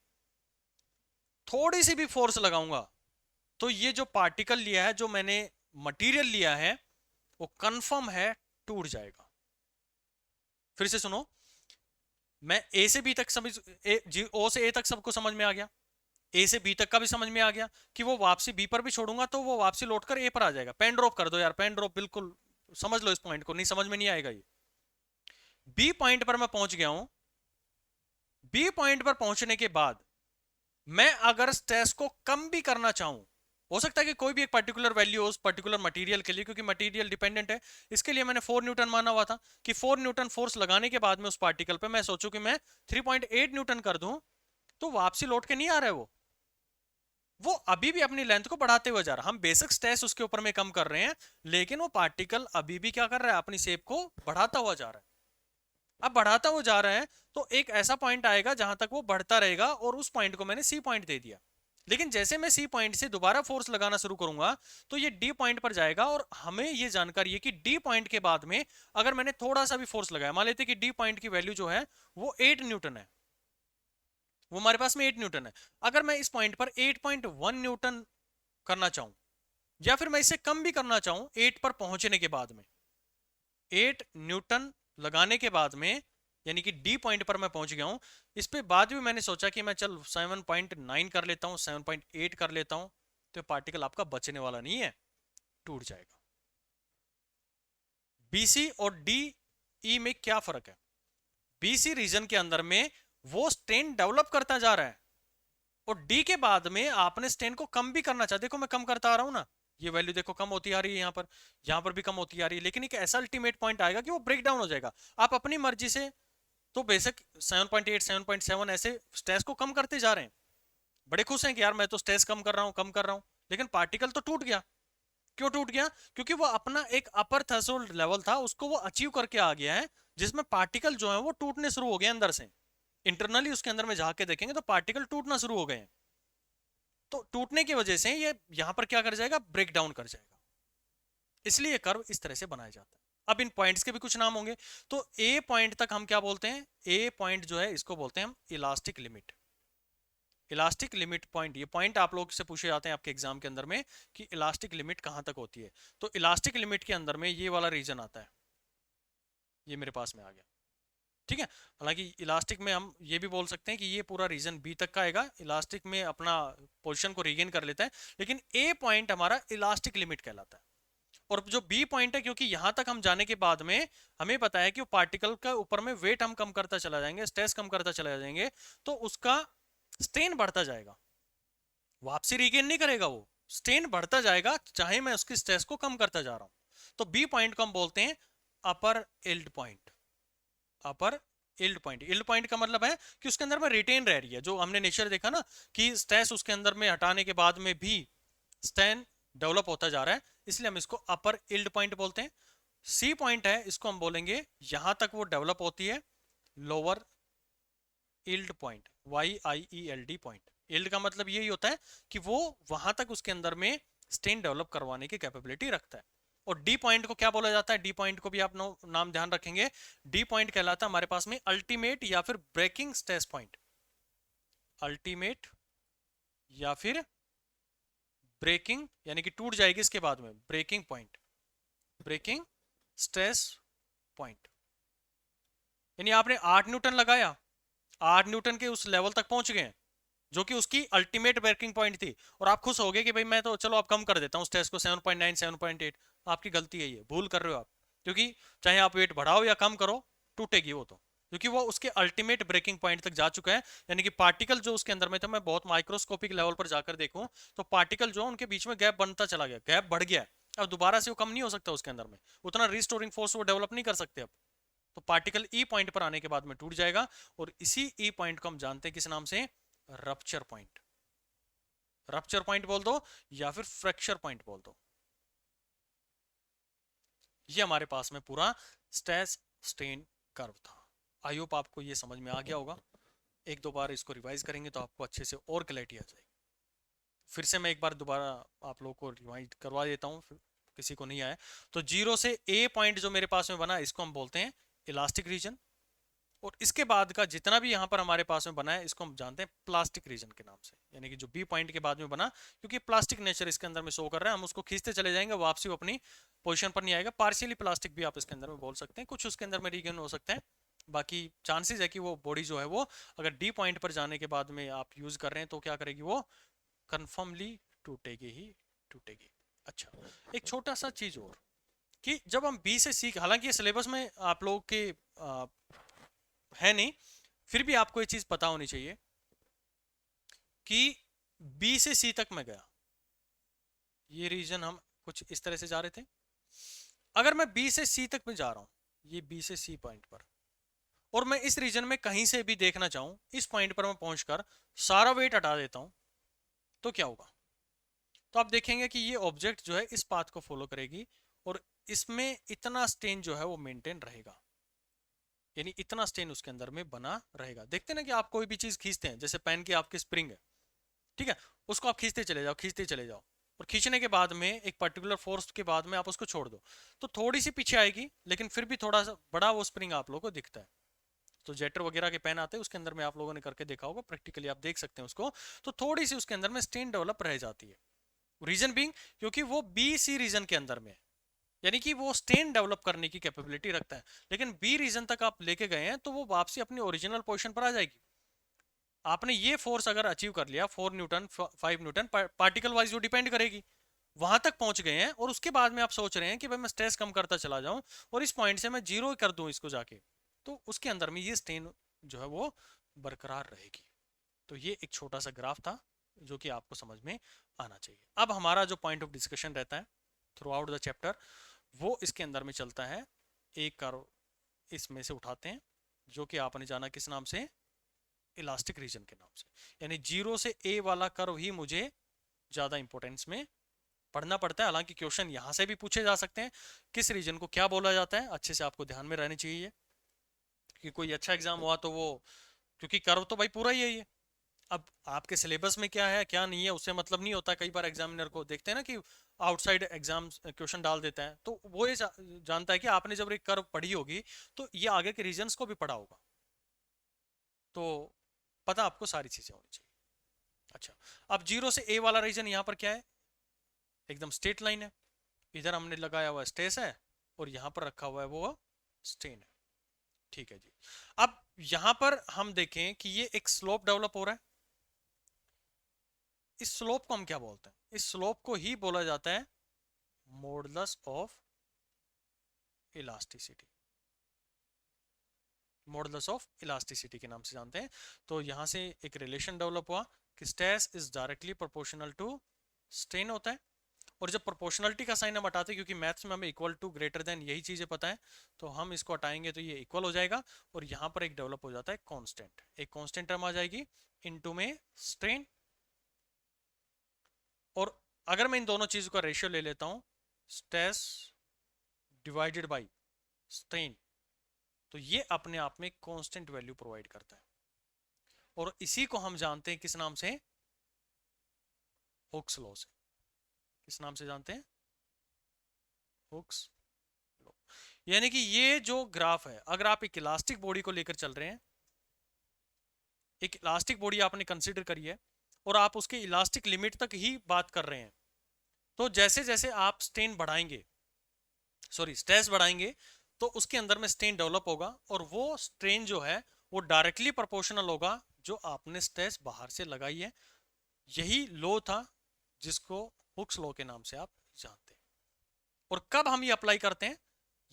A: थोड़ी सी भी फोर्स लगाऊंगा, तो ये जो पार्टिकल लिया है, जो मैंने मटेरियल लिया है, वो कंफर्म है टूट जाएगा। फिर से सुनो, मैं ए से बी तक समझ, ओ से ए तक सबको समझ में आ गया, ए से बी तक का भी समझ में आ गया कि वो वापसी बी पर भी छोड़ूंगा तो वो वापसी लौटकर ए पर आ जाएगा। पेन ड्रॉप कर दो यार, पेन ड्रॉप, बिल्कुल समझ लो इस पॉइंट को, नहीं समझ में नहीं आएगा ये। बी पॉइंट पर मैं पहुंच गया हूं, बी पॉइंट पर पहुंचने के बाद मैं अगर स्ट्रेस को कम भी करना चाहूं, हो सकता है कि कोई भी एक पर्टिकुलर वैल्यू हो उस पर्टिकुलर मटेरियल के लिए, क्योंकि मटेरियल डिपेंडेंट है, इसके लिए मैंने 4 न्यूटन माना हुआ था कि 4 न्यूटन फोर्स लगाने के बाद में उस पार्टिकल पे मैं सोचूं कि मैं 3.8 न्यूटन कर दूं, तो वापसी लौट के नहीं आ रहा है, वो अभी भी अपनी लेंथ को बढ़ाते हुए जा रहा है। हम बेसिक स्ट्रेस उसके ऊपर में कम कर रहे हैं, लेकिन वो पार्टिकल अभी भी क्या कर रहा है, अपनी शेप को बढ़ाता हुआ जा रहा है। अब बढ़ाता हुआ जा रहा है, तो एक ऐसा पॉइंट आएगा जहां तक वो बढ़ता रहेगा, और उस पॉइंट को मैंने सी पॉइंट दे दिया। लेकिन जैसे मैं सी पॉइंट से दोबारा फोर्स लगाना शुरू करूंगा, तो ये डी पॉइंट पर जाएगा, और हमें ये जानकारी है कि डी पॉइंट के बाद में अगर मैंने थोड़ा सा भी फोर्स लगाया, मान लेते कि डी पॉइंट की वैल्यू जो है वो 8 न्यूटन है, वो हमारे पास में 8 न्यूटन है। अगर मैं इस पॉइंट पर 8.1 न्यूटन करना चाहूं, या फिर मैं इसे कम भी करना चाहूं 8 पर पहुंचने के बाद में, 8 न्यूटन लगाने के बाद में, यानी कि डी पॉइंट पर मैं पहुंच गया हूं, इस पे बाद भी मैंने सोचा कि मैं चल 7.9 कर लेता हूं, 7.8 कर लेता हूं, तो पार्टिकल आपका बचने वाला नहीं है, टूट जाएगा। बीसी और डी ई में क्या फर्क है? बीसी रीजन के अंदर में वो स्ट्रेन डेवलप करता जा रहा है, और डी के बाद में आपने स्ट्रेन को कम भी करना चाहा, देखो मैं कम करता आ रहा हूं ना, ये वैल्यू देखो कम होती आ रही है, यहां पर भी कम होती आ रही है, लेकिन एक ऐसा अल्टीमेट पॉइंट आएगा कि वो ब्रेक डाउन हो जाएगा। आप अपनी मर्जी से तो बेसिक 7.8 7.7 ऐसे स्ट्रेस को कम करते जा रहे हैं, बड़े खुश हैं कि यार मैं तो स्ट्रेस कम कर रहा हूं, कम कर रहा हूं, लेकिन पार्टिकल तो टूट गया। क्यों टूट गया? क्योंकि वो अपना एक अपर थ्रेशोल्ड लेवल था, उसको वो अचीव करके आ गया है, जिसमें पार्टिकल जो है वो टूटने शुरू हो गए अंदर से। इंटरनली उसके अंदर में जाके देखेंगे तो पार्टिकल टूटना शुरू हो गए हैं। तो टूटने की वजह से ये यहां पर क्या कर जाएगा, ब्रेक डाउन कर जाएगा, इसलिए ये कर्व इस तरह से बनाया जाता है। अब इन पॉइंट्स के भी कुछ नाम होंगे। तो ए पॉइंट तक हम क्या बोलते हैं, ए पॉइंट जो है इसको बोलते हैं हम elastic limit. Elastic limit point, ये पॉइंट आप लोग से पूछे जाते हैं आपके एग्जाम के अंदर में कि इलास्टिक लिमिट कहां तक होती है। तो इलास्टिक लिमिट के अंदर में ये वाला रीजन आता है, ये मेरे पास में आ गया, ठीक है। हालांकि इलास्टिक में हम ये भी बोल सकते हैं कि ये पूरा रीजन बी तक का आएगा, इलास्टिक में अपना पोजीशन को रीगेन कर लेता है, लेकिन ए पॉइंट हमारा इलास्टिक लिमिट कहलाता है। और जो बी पॉइंट है, क्योंकि यहां तक हम जाने के बाद में हमें पता है कि वो पार्टिकल का ऊपर में वेट हम कम करता चला जाएंगे, स्ट्रेस कम करता चला जाएंगे, तो उसका स्ट्रेन बढ़ता जाएगा, वापसी रीगेन नहीं करेगा, वो स्ट्रेन बढ़ता जाएगा चाहे मैं उसकी स्ट्रेस को कम करता जा रहा हूं। तो बी पॉइंट को हम बोलते हैं अपर इल्ड पॉइंट। अपर इल्ड पॉइंट, इल्ड पॉइंट का मतलब है कि उसके अंदर में रिटेन रह रही है, जो हमने नेचर देखा ना कि स्ट्रेस उसके अंदर में हटाने के बाद में भी स्ट्रेन डेवलप होता जा रहा है, इसलिए हम इसको अपर इल्ड पॉइंट बोलते हैं। सी पॉइंट है, इसको हम बोलेंगे यहां तक वो डेवलप होती है lower yield point, YIELD point. Yield का मतलब यही होता है कि वो वहां तक उसके अंदर में स्ट्रेन डेवलप करवाने की कैपेबिलिटी रखता है। और डी पॉइंट को क्या बोला जाता है, डी पॉइंट को भी आप नाम ध्यान रखेंगे, डी पॉइंट कहलाता है हमारे पास में अल्टीमेट या फिर ब्रेकिंग स्ट्रेस पॉइंट। अल्टीमेट या फिर ब्रेकिंग यानी कि टूट जाएगी इसके बाद में, breaking point, breaking stress point. यानी आपने 8 न्यूटन लगाया, 8 न्यूटन के उस लेवल तक पहुंच गए जो कि उसकी अल्टीमेट ब्रेकिंग पॉइंट थी, और आप खुश हो गए कि भाई मैं तो चलो आप कम कर देता हूं स्ट्रेस को 7.9 7.8। आपकी गलती है, ये भूल कर रहे हो आप, क्योंकि चाहे आप वेट बढ़ाओ या कम करो टूटेगी वो तो, क्योंकि वो उसके अल्टीमेट ब्रेकिंग पॉइंट तक जा चुका है। यानी कि पार्टिकल जो उसके अंदर में था, मैं बहुत माइक्रोस्कोपिक लेवल पर जाकर देखूं तो पार्टिकल जो उनके बीच में गैप बनता चला गया, गैप बढ़ गया, अब दोबारा से वो कम नहीं हो सकता उसके अंदर में, उतना रिस्टोरिंग फोर्स वो डेवलप नहीं कर सकते अब। तो पार्टिकल ई पॉइंट पर आने के बाद में टूट जाएगा, और इसी ई पॉइंट को हम जानते हैं किस नाम से, रप्चर पॉइंट। रप्चर पॉइंट बोल दो या फिर फ्रैक्चर पॉइंट बोल दो। ये हमारे पास में पूरा स्ट्रेस स्ट्रेन कर्व था। आई होप आपको ये समझ में आ गया होगा। एक दो बार इसको रिवाइज करेंगे तो आपको अच्छे से और क्लैरिटी आ जाएगी। फिर से मैं एक बार दोबारा आप लोगों को रिवाइज करवा देता हूँ, किसी को नहीं आया। तो जीरो से ए पॉइंट जो मेरे पास में बना, इसको हम बोलते हैं इलास्टिक रीजन, और इसके बाद का जितना भी यहाँ पर हमारे पास में बना है इसको हम जानते हैं प्लास्टिक रीजन के नाम से। यानी कि जो बी पॉइंट के बाद में बना, क्योंकि प्लास्टिक नेचर इसके अंदर में शो कर रहा है, हम उसको खींचते चले जाएंगे, वापसी वो अपनी पोजीशन पर नहीं आएगा। पार्शियली प्लास्टिक भी आप इसके अंदर में बोल सकते हैं, कुछ उसके अंदर में रीगन हो सकते हैं, बाकी चांसेस है कि वो बॉडी जो है वो अगर डी पॉइंट पर जाने के बाद में आप यूज कर रहे हैं तो क्या करेगी, वो कन्फर्मली टूटेगी ही टूटेगी। अच्छा, एक छोटा सा चीज और, कि जब हम बी से सी, हालांकि ये सिलेबस में आप लोग के है नहीं, फिर भी आपको ये चीज पता होनी चाहिए कि बी से सी तक मैं गया, ये रीजन हम कुछ इस तरह से जा रहे थे। अगर मैं बी से सी तक में जा रहा हूं, ये बी से सी पॉइंट पर, और मैं इस रीजन में कहीं से भी देखना चाहूं, इस पॉइंट पर मैं पहुंचकर सारा वेट हटा देता हूं, तो क्या होगा। तो आप देखेंगे कि ये ऑब्जेक्ट जो है इस पाथ को फॉलो करेगी, और इसमें इतना स्ट्रेन जो है वो मेंटेन रहेगा, यानी इतना स्ट्रेन उसके अंदर में बना रहेगा। देखते हैं ना कि आप कोई भी चीज खींचते हैं, जैसे पेन की आपकी स्प्रिंग है, ठीक है, उसको आप खींचते चले जाओ, खींचते चले जाओ, और खींचने के बाद में एक पर्टिकुलर फोर्स के बाद में आप उसको छोड़ दो, तो थोड़ी सी पीछे आएगी, लेकिन फिर भी थोड़ा सा बड़ा वो स्प्रिंग आप लोगों को दिखता है। तो जेटर वगैरह के पेन आते हैं, उसके अंदर में आप लोगों ने करके देखा होगा, प्रैक्टिकली आप देख सकते हैं उसको, तो थोड़ी सी उसके अंदर में स्ट्रेन डेवलप रह जाती है। रीजन बीइंग क्योंकि वो बी सी रीजन के अंदर में है, यानी कि वो स्ट्रेन डेवलप करने की कैपेबिलिटी रखता है, लेकिन बी रीजन तक आप लेके गए हैं तो वो वापसी अपनी ओरिजिनल पोजीशन पर आ जाएगी। आपने ये फोर्स अगर अचीव कर लिया, 4 न्यूटन 5 न्यूटन, पार्टिकल वाइज जो डिपेंड करेगी, वहां तक पहुंच गए हैं, और उसके बाद में आप सोच रहे हैं कि भाई मैं स्ट्रेस कम करता चला जाऊं और इस पॉइंट से मैं जीरो कर दूं इसको जाके, तो उसके अंदर में ये स्ट्रेन जो है वो बरकरार रहेगी। तो ये एक छोटा सा ग्राफ था जो कि आपको समझ में आना चाहिए। अब हमारा जो पॉइंट ऑफ डिस्कशन रहता है थ्रू आउट द चैप्टर, वो इसके अंदर में चलता है, एक कर्व इसमें से उठाते हैं जो कि आपने जाना किस नाम से, इलास्टिक रीजन के नाम से। यानी जीरो से ए वाला कर्व ही मुझे ज्यादा इंपॉर्टेंस में पढ़ना पड़ता है। हालांकि क्वेश्चन यहां से भी पूछे जा सकते हैं, किस रीजन को क्या बोला जाता है, अच्छे से आपको ध्यान में रहनी चाहिए कि कोई अच्छा एग्जाम हुआ तो वो, क्योंकि कर्व तो भाई पूरा ही है ये, अब आपके सिलेबस में क्या है क्या नहीं है उससे मतलब नहीं होता। कई बार एग्जामिनर को देखते हैं ना कि आउटसाइड एग्जाम क्वेश्चन डाल देता है, तो वो ये जानता है कि आपने जब एक कर्व पढ़ी होगी तो ये आगे के रीजन्स को भी पढ़ा होगा, तो पता आपको सारी चीजें होनी चाहिए। अच्छा, अब जीरो से ए वाला रीजन यहाँ पर क्या है, एकदम स्ट्रेट लाइन है। इधर हमने लगाया हुआ स्ट्रेस है और यहाँ पर रखा हुआ है वो स्ट्रेन है। ठीक है जी। अब यहां पर हम देखें कि ये एक स्लोप डेवलप हो रहा है। इस स्लोप को हम क्या बोलते हैं, इस स्लोप को ही बोला जाता है modulus of elasticity. Modulus of elasticity के नाम से जानते हैं। तो यहां से एक रिलेशन डेवलप हुआ कि stress is directly proportional to strain होता है। और जब प्रोपोर्शनलिटी का साइन हम हटाते हैं, क्योंकि मैथ्स में हमें इक्वल टू ग्रेटर देन यही चीजें पता है, तो हम इसको हटाएंगे तो ये इक्वल हो जाएगा और यहां पर एक डेवलप हो जाता है कांस्टेंट, एक कांस्टेंट टर्म आ जाएगी इनटू में स्ट्रेन। और अगर मैं इन दोनों चीजों का रेशियो ले लेता हूं, स्ट्रेस डिवाइडेड बाय स्ट्रेन, तो ये अपने आप में कांस्टेंट वैल्यू प्रोवाइड करता है। और इसी को हम जानते हैं किस नाम से, हुक्स लॉ से। किस नाम से जानते हैं, हुक्स लॉ। यानी कि ये जो ग्राफ है, अगर आप एक इलास्टिक बॉडी को लेकर चल रहे हैं, एक इलास्टिक बॉडी आपने कंसीडर करी है और आप उसके इलास्टिक लिमिट तक ही बात कर रहे हैं, तो जैसे जैसे आप स्ट्रेन बढ़ाएंगे, सॉरी स्ट्रेस बढ़ाएंगे, तो उसके अंदर में स्ट्रेन डेवलप होगा और वो स्ट्रेन जो है वो डायरेक्टली प्रोपोर्शनल होगा जो आपने स्ट्रेस बाहर से लगाई है। यही लॉ था जिसको हुक्स लॉ के नाम से आप जानते हैं। और कब हम ये अप्लाई करते हैं,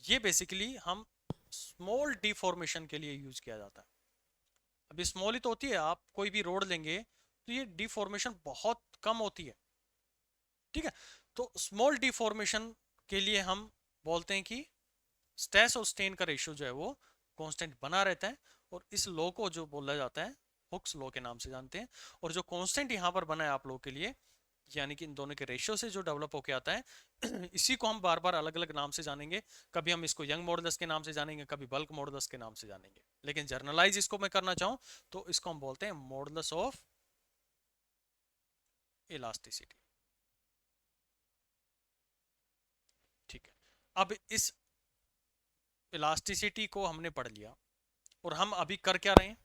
A: ये बेसिकली हम स्मॉल डिफॉर्मेशन के लिए यूज किया जाता है। अभी स्मॉल ही तो होती है, आप कोई भी रोड लेंगे तो ये डिफॉर्मेशन बहुत कम होती है। ठीक है, तो स्मॉल डिफॉर्मेशन के लिए हम बोलते हैं कि स्ट्रेस और स्ट्रेन का रेशियो जो है वो कांस्टेंट बना रहता है। और इस लॉ को जो बोला जाता है हुक्स लॉ के नाम से जानते हैं। और जो कांस्टेंट यहाँ पर बना है आप लोगों के लिए, यानी कि इन दोनों के रेशियो से जो डेवलप होके आता है इसी को हम बार बार अलग अलग नाम से जानेंगे। कभी हम इसको यंग मॉडुलस के नाम से जानेंगे, कभी बल्क मॉडुलस के नाम से जानेंगे, लेकिन जर्नलाइज इसको मैं करना चाहूं तो इसको हम बोलते हैं मॉडुलस ऑफ इलास्टिसिटी। ठीक है, अब इस इलास्टिसिटी को हमने पढ़ लिया और हम अभी कर क्या रहे हैं,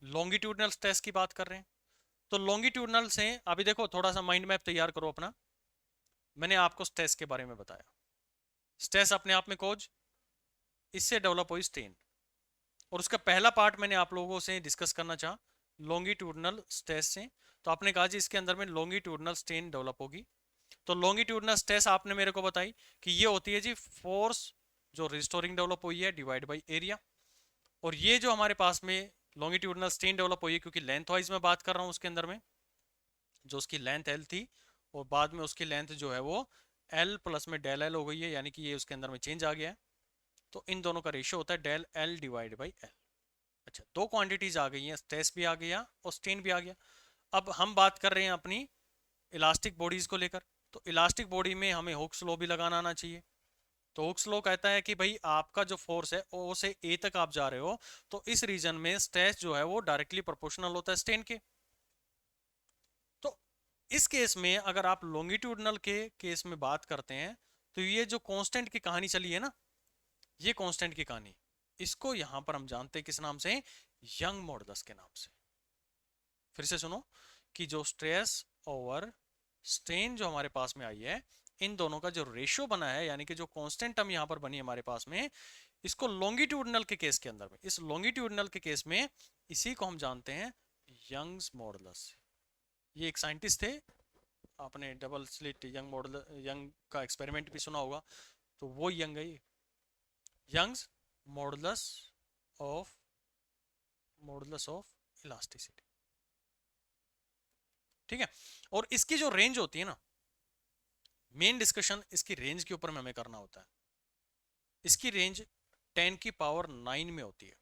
A: लॉन्गिट्यूडनल स्ट्रेस की बात कर रहे हैं। तो लॉन्गिट्यूडनल से अभी देखो, थोड़ा सा माइंड मैप तैयार करो अपना। मैंने आपको स्ट्रेस के बारे में बताया, स्ट्रेस अपने आप में कोज, इससे डेवलप हुई स्ट्रेन। और उसका पहला पार्ट मैंने आप लोगों से डिस्कस करना चाहा लॉन्गिट्यूडनल स्ट्रेस से। तो आपने कहा जी इसके अंदर में लॉन्गिट्यूडनल स्ट्रेन डेवलप होगी। तो लॉन्गिट्यूडनल स्ट्रेस आपने मेरे को बताई कि ये होती है जी फोर्स जो रिस्टोरिंग डेवलप हुई है डिवाइड बाई एरिया। और ये जो हमारे पास में लॉन्गिट्यूडनल स्ट्रेन डेवलप हुई है, क्योंकि लेंथ वाइज में बात कर रहा हूँ, उसके अंदर में जो उसकी लेंथ एल थी और बाद में उसकी लेंथ जो है वो एल प्लस में डेल एल हो गई है, यानी कि ये उसके अंदर में चेंज आ गया है। तो इन दोनों का रेशियो होता है del L divide by L. अच्छा, दो क्वांटिटीज आ गई हैं, स्ट्रेस भी आ गया और स्ट्रेन भी आ गया। अब हम बात कर रहे हैं अपनी इलास्टिक बॉडीज को लेकर। तो इलास्टिक बॉडी में हमें हुक्स लॉ भी लगाना आना चाहिए। तो हुक्स लॉ कहता है कि भाई आपका जो फोर्स है ओ से ए तक आप जा रहे हो, तो इस रीजन में स्ट्रेस जो है वो डायरेक्टली प्रोपोर्शनल होता है स्ट्रेन के। तो इस केस में अगर आप लॉन्गिट्यूडनल के केस में बात करते हैं, तो ये जो कांस्टेंट की कहानी चली है ना, ये कांस्टेंट की कहानी, इसको यहां पर हम जानते हैं किस नाम से, यंग मॉडुलस के नाम से। फिर से सुनो कि जो स्ट्रेस ओवर स्ट्रेन जो हमारे पास में आई है, इन दोनों का जो रेशियो बना है, यानी कि जो कांस्टेंट टर्म यहां पर बनी है हमारे पास में, इसको लॉन्गिट्यूडनल के केस के अंदर में, इस लॉन्गिट्यूडनल के केस में इसी को हम जानते हैं यंग्स मॉडुलस। ये एक साइंटिस्ट थे, आपने double slit young model young का एक्सपेरिमेंट भी सुना होगा, तो वो यंग है, यंग्स मॉडुलस ऑफ इलास्टिसिटी। ठीक है, और इसकी जो रेंज होती है ना, मेन डिस्कशन इसकी रेंज के ऊपर में हमें करना होता है। इसकी रेंज 10 की पावर 9 में होती है,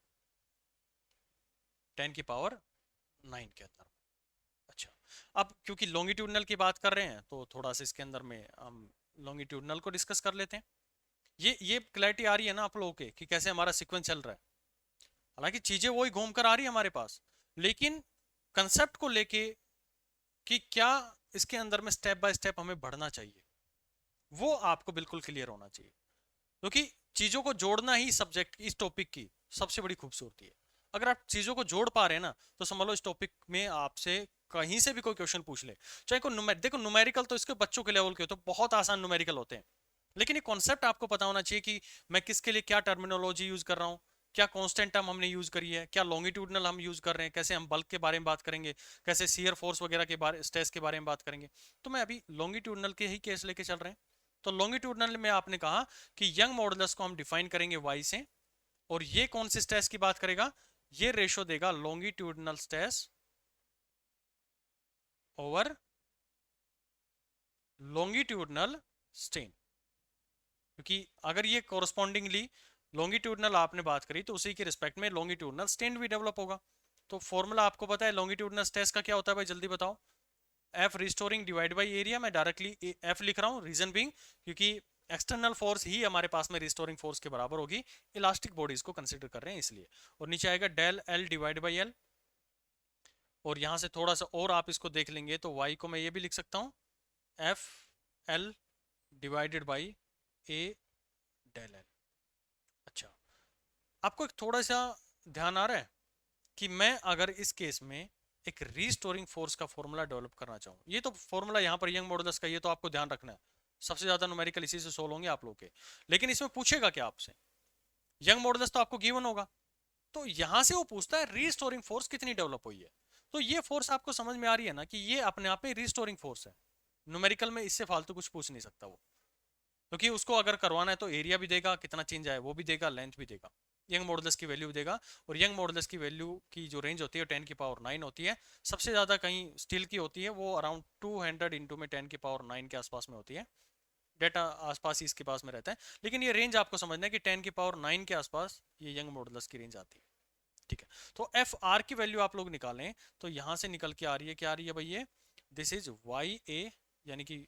A: 10 की पावर 9 के अंदर। अच्छा, अब क्योंकि लॉन्गिट्यूडनल की बात कर रहे हैं तो थोड़ा सा इसके अंदर में हम लॉन्गिट्यूडनल को डिस्कस कर लेते हैं। ये क्लैरिटी आ रही है ना आप लोगों के कि कैसे हमारा सीक्वेंस चल रहा है। हालांकि चीजें वही घूम कर आ रही है हमारे पास, लेकिन कंसेप्ट को लेके कि क्या इसके अंदर में स्टेप बाय स्टेप हमें बढ़ना चाहिए, वो आपको बिल्कुल क्लियर होना चाहिए, क्योंकि चीजों को जोड़ना ही सब्जेक्ट इस टॉपिक की सबसे बड़ी खूबसूरती है। अगर आप चीजों को जोड़ पा रहे हैं ना, तो समझ लो इस टॉपिक में आपसे कहीं से भी कोई क्वेश्चन पूछ ले, चाहे कोई देखो न्यूमेरिकल तो इसके बच्चों के लेवल के हो तो बहुत आसान न्यूमेरिकल होते हैं, लेकिन ये कॉन्सेप्ट आपको पता होना चाहिए कि मैं किसके लिए क्या टर्मिनोलॉजी यूज कर रहा हूँ, क्या कांस्टेंट टर्म हमने यूज करी है, क्या लॉन्गिट्यूडनल हम यूज कर रहे हैं, कैसे हम बल्क के बारे में बात करेंगे, कैसे शियर फोर्स वगैरह के बारे स्ट्रेस के बारे में बात करेंगे। तो मैं अभी लॉन्गिट्यूडनल के ही केस लेके चल रहे हैं। तो लॉन्गिट्यूडनल में आपने कहा कि यंग मॉडुलस को हम डिफाइन करेंगे वाई से, और ये कौन सी स्ट्रेस की बात करेगा, ये रेशो देगा longitudinal stress over longitudinal strain, क्योंकि अगर ये कोरस्पॉन्डिंगली लॉन्गिट्यूडनल आपने बात करी तो उसी के रिस्पेक्ट में लॉन्गिट्यूडनल स्ट्रेन भी डेवलप होगा। तो फॉर्मूला आपको पता है लॉन्गिट्यूडनल स्ट्रेस का क्या होता है भाई, जल्दी बताओ। F restoring divide by area, मैं डायरेक्टली एफ लिख रहा हूँ, रीजन बीइंग क्योंकि एक्सटर्नल फोर्स ही हमारे पास में रिस्टोरिंग फोर्स के बराबर होगी, इलास्टिक बॉडीज को कंसिडर कर रहे हैं इसलिए। और नीचे आएगा del L divide by L, और यहां से थोड़ा सा और आप इसको देख लेंगे तो वाई को मैं ये भी लिख सकता हूँ F L divided by A del L. अच्छा, आपको एक थोड़ा सा ध्यान आ रहा है कि मैं अगर इस केस में एक रीस्टोरिंग फोर्स का फॉर्मूला डेवलप करना चाहूँ, ये तो फॉर्मूला यहाँ पर यंग मॉडुलस का, ये तो आपको ध्यान रखना है, सबसे ज्यादा न्यूमेरिकल इसी से सोल्व होंगे आप लोग के। लेकिन इसमें पूछेगा क्या आपसे, यंग मॉडुलस तो आपको गिवन होगा, तो यहां से वो पूछता है रीस्टोरिंग फोर्स कितनी डेवलप हुई है। तो ये फोर्स आपको समझ में आ रही है ना कि ये अपने आप में रीस्टोरिंग फोर्स है, न्यूमेरिकल में इससे फालतू कुछ पूछ नहीं सकता वो, क्योंकि उसको अगर करवाना है तो एरिया भी देगा, कितना चेंज आया वो भी देगा, लेंथ भी देगा, यंग मॉडुलस की वैल्यू देगा। और यंग मॉडुलस की वैल्यू की जो रेंज होती है 10⁹ होती है, सबसे ज़्यादा कहीं स्टील की होती है, वो अराउंड 200 इंटू में 10⁹ के आसपास में होती है, डेटा आसपास ही इसके पास में रहता है। लेकिन ये रेंज आपको समझना है कि 10⁹ के आसपास ये यंग मॉडुलस की रेंज आती है। ठीक है, तो एफ आर की वैल्यू आप लोग निकालें तो यहां से निकल के आ रही है, क्या आ रही है भाई, ये दिस इज वाई ए, यानी कि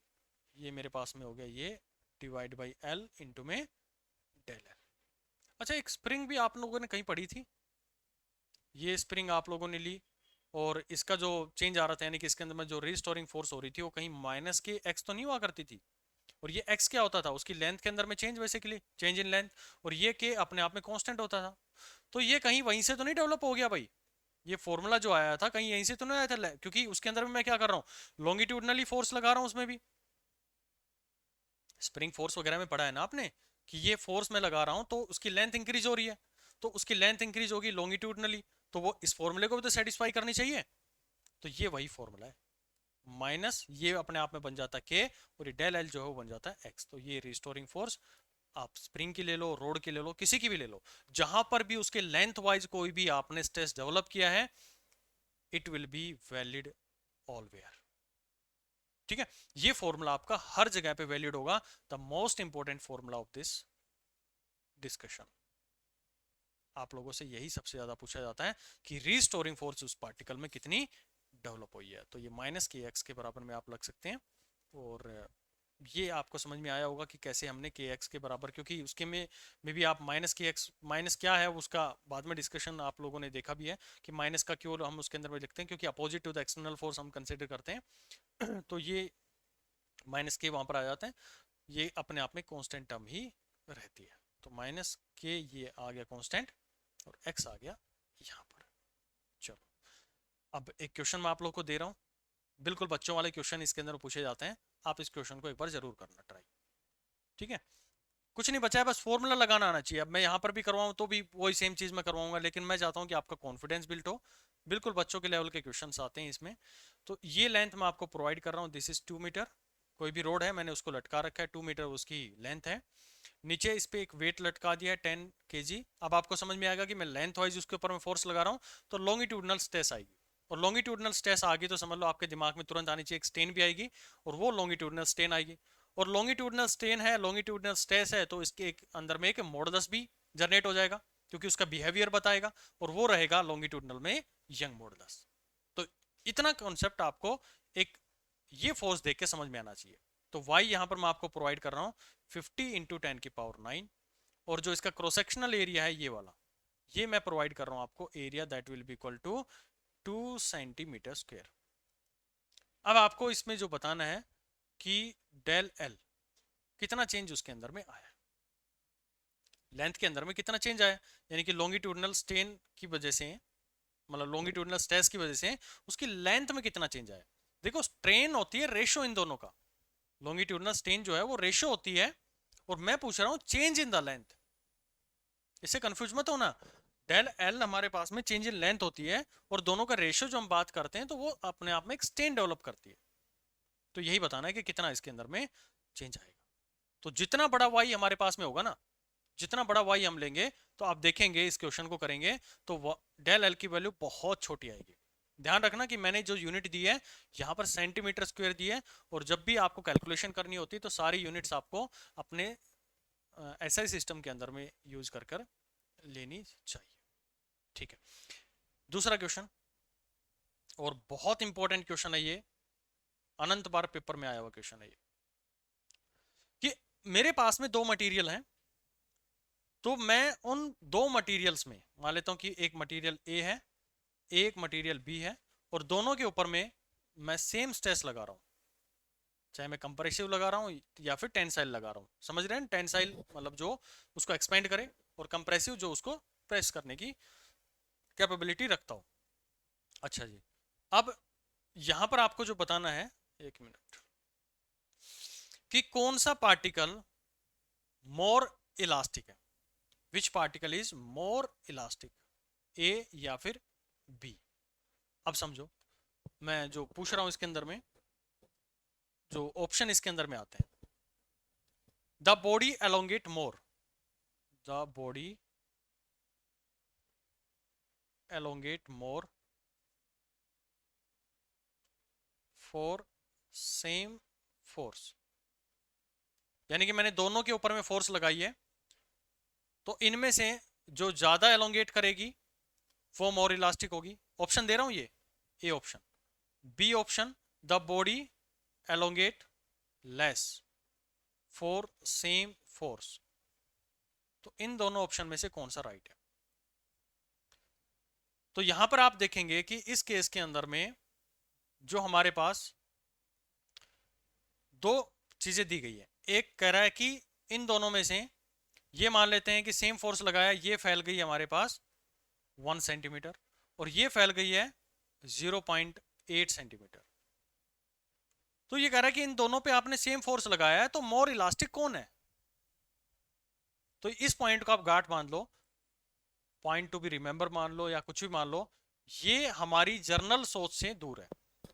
A: ये मेरे पास में हो गया ये डिवाइड बाई एल इंटू में डेल एल। अच्छा, एक स्प्रिंग भी आप लोगों ने कहीं पढ़ी थी, ये स्प्रिंग आप लोगों ने ली और इसका जो चेंज आ रहा था, यानी कि इसके अंदर में जो रिस्टोरिंग फोर्स हो रही थी वो कहीं माइनस के एक्स तो नहीं हुआ करती थी, और ये एक्स क्या होता था, उसकी लेंथ के अंदर में change, basically change in length, और ये के अपने आप में कांस्टेंट होता था। तो ये कहीं वहीं से तो नहीं डेवलप हो गया भाई, ये फॉर्मूला जो आया था कहीं यहीं से तो नहीं आया था, क्योंकि उसके अंदर में मैं क्या कर रहा हूँ, लॉन्गिट्यूडनली फोर्स लगा रहा हूँ उसमें भी, स्प्रिंग फोर्स वगैरह में पढ़ा है ना आपने कि ये फोर्स मैं लगा रहा हूं तो उसकी लेंथ इंक्रीज हो रही है, तो उसकी लेंथ इंक्रीज होगी लॉन्गिट्यूडनली, तो वो इस फॉर्मूले को भी तो सेटिस्फाई करनी चाहिए। तो ये वही फॉर्मूला है, माइनस ये अपने आप में बन जाता है के, और ये डेल एल जो है वो बन जाता है एक्स। तो ये रिस्टोरिंग फोर्स आप स्प्रिंग की ले लो, रोड की ले लो, किसी की भी ले लो, जहां पर भी उसके लेंथ वाइज कोई भी आपने स्ट्रेस डेवलप किया है, इट विल बी वैलिड ऑलवेयर। ठीक है, ये फॉर्मूला आपका हर जगह पे वैलिड होगा, the most important formula of this discussion. आप लोगों से यही सबसे ज्यादा पूछा जाता है कि रीस्टोरिंग फोर्स उस पार्टिकल में कितनी डेवलप हुई है, तो ये माइनस के एक्स के बराबर में आप लग सकते हैं। और ये आपको समझ में आया होगा कि कैसे हमने के एक्स के बराबर, क्योंकि उसके में भी आप माइनस के एक्स, माइनस क्या है उसका बाद में डिस्कशन आप लोगों ने देखा भी है कि माइनस का क्यों हम उसके अंदर में लिखते हैं, क्योंकि opposite to the external force हम कंसिडर करते हैं तो ये माइनस के वहां पर आ जाते हैं, ये अपने आप में कांस्टेंट टर्म ही रहती है। तो माइनस के ये आ गया कांस्टेंट और एक्स आ गया यहाँ पर। चलो, अब एक क्वेश्चन मैं आप लोग को दे रहा हूँ, बिल्कुल बच्चों वाले क्वेश्चन इसके अंदर पूछे जाते हैं, आप इस क्वेश्चन को एक बार जरूर करना ट्राई। ठीक है, कुछ नहीं बचा है, बस फॉर्मूला लगाना आना चाहिए। अब मैं यहाँ पर भी करवाऊँ तो भी वही सेम चीज मैं करवाऊंगा, लेकिन मैं चाहता हूँ कि आपका कॉन्फिडेंस बिल्ड हो, बिल्कुल बच्चों के लेवल के क्वेश्चन आते हैं इसमें। तो ये लेंथ मैं आपको प्रोवाइड कर रहा हूँ, दिस इज 2 मीटर, कोई भी रोड है मैंने उसको लटका रखा है, 2 मीटर उसकी लेंथ है, नीचे इस पे एक वेट लटका दिया है 10 kg। अब आपको समझ में आएगा कि मैं लेंथ वाइज उसके ऊपर मैं फोर्स लगा रहा हूँ तो लॉन्गिट्यूडनल स्ट्रेस आएगी, और लॉन्गिट्यूडनल स्ट्रेस आ गई तो समझ लो आपके दिमाग में तुरंत आनी चाहिए एक स्ट्रेन भी आएगी, और वो लॉन्गिट्यूडनल स्ट्रेन आएगी, और लॉन्गिट्यूडनल स्ट्रेन है, लॉन्गिट्यूडनल स्ट्रेस है, तो इसके एक अंदर में एक मॉडुलस भी जनरेट हो जाएगा, क्योंकि उसका बिहेवियर बताएगा, और वो रहेगा लॉन्गिट्यूडनल में यंग मॉडुलस। तो इतना कॉन्सेप्ट आपको एक ये फोर्स देख के समझ में आना चाहिए। तो y यहां पर मैं आपको प्रोवाइड कर रहा हूं 50 इंटू 10⁹, और जो इसका क्रॉस सेक्शनल एरिया है ये वाला, ये मैं प्रोवाइड कर रहा हूं आपको area that will be equal two centimetre square. अब आपको इसमें जो बताना है कि डेल एल कितना चेंज उसके अंदर में आया, लेंथ के अंदर में कितना चेंज आया, यानी कि लॉन्गिट्यूडनल स्ट्रेन की वजह से, मतलब लॉन्गिट्यूडनल स्ट्रेस की वजह से उसकी लेंथ में कितना चेंज आया। देखो स्ट्रेन होती है रेशो इन दोनों का, लॉन्गिट्यूडनल स्ट्रेन जो है वो रेशो होती है, और मैं पूछ रहा हूं चेंज इन द लेंथ। इससे कंफ्यूज मत होना, डेल एल हमारे पास में चेंज इन लेंथ होती है, और दोनों का रेशियो जो हम बात करते हैं तो वो अपने आप में एक स्ट्रेन डेवलप करती है। तो यही बताना है कि कितना इसके अंदर में चेंज आएगा। तो जितना बड़ा वाई हमारे पास में होगा ना, जितना बड़ा वाई हम लेंगे, तो आप देखेंगे इस क्वेश्चन को करेंगे तो डेल एल की वैल्यू बहुत छोटी आएगी। ध्यान रखना कि मैंने जो यूनिट दी है यहाँ पर सेंटीमीटर स्क्वायर दी है, और जब भी आपको कैलकुलेशन करनी होती है तो सारी यूनिट्स आपको अपने एसआई सिस्टम के अंदर में यूज कर कर लेनी चाहिए। ठीक है, दूसरा क्वेश्चन, और बहुत इंपॉर्टेंट क्वेश्चन है ये, अनंत बार पेपर में आया हुआ क्वेश्चन है ये, कि मेरे पास में दो मटेरियल हैं, तो मैं उन दो मटेरियल्स में मान लेता हूं कि एक मटेरियल ए है, एक मटेरियल बी है, और दोनों के ऊपर में मैं सेम स्ट्रेस लगा रहा हूं, चाहे मैं कंप्रेसिव लगा रहा हूं या फिर टेंसाइल लगा रहा हूं। समझ रहे हैं, टेंसाइल मतलब जो उसको एक्सपेंड करे, और कंप्रेसिव जो उसको प्रेस करने की कैपेबिलिटी रखता हो। अच्छा जी, अब यहां पर आपको जो बताना है, एक मिनट, कि कौन सा पार्टिकल मोर इलास्टिक है, which particle is more elastic, A या फिर बी। अब समझो मैं जो पूछ रहा हूं इसके अंदर में, जो ऑप्शन इसके अंदर में आते हैं, the body elongate more, the body elongate more for same force, यानी कि मैंने दोनों के ऊपर में फोर्स लगाई है, तो इनमें से जो ज्यादा एलोंगेट करेगी वो मोर इलास्टिक होगी। ऑप्शन दे रहा हूं ये, A option, B option, the body elongate less for same force. तो इन दोनों ऑप्शन में से कौन सा राइट है। तो यहां पर आप देखेंगे कि इस केस के अंदर में जो हमारे पास दो चीजें दी गई है, एक कह रहा है कि इन दोनों में से ये मान लेते हैं कि सेम फोर्स लगाया, ये फैल गई हमारे पास 1 सेंटीमीटर, और ये फैल गई है 0.8 सेंटीमीटर। तो ये कह रहा है कि इन दोनों पे आपने सेम फोर्स लगाया है, तो मोर इलास्टिक कौन है। तो इस पॉइंट को आप गांठ मान लो, पॉइंट टू बी रिमेंबर मान लो, या कुछ भी मान लो, ये हमारी जर्नल सोच से दूर है।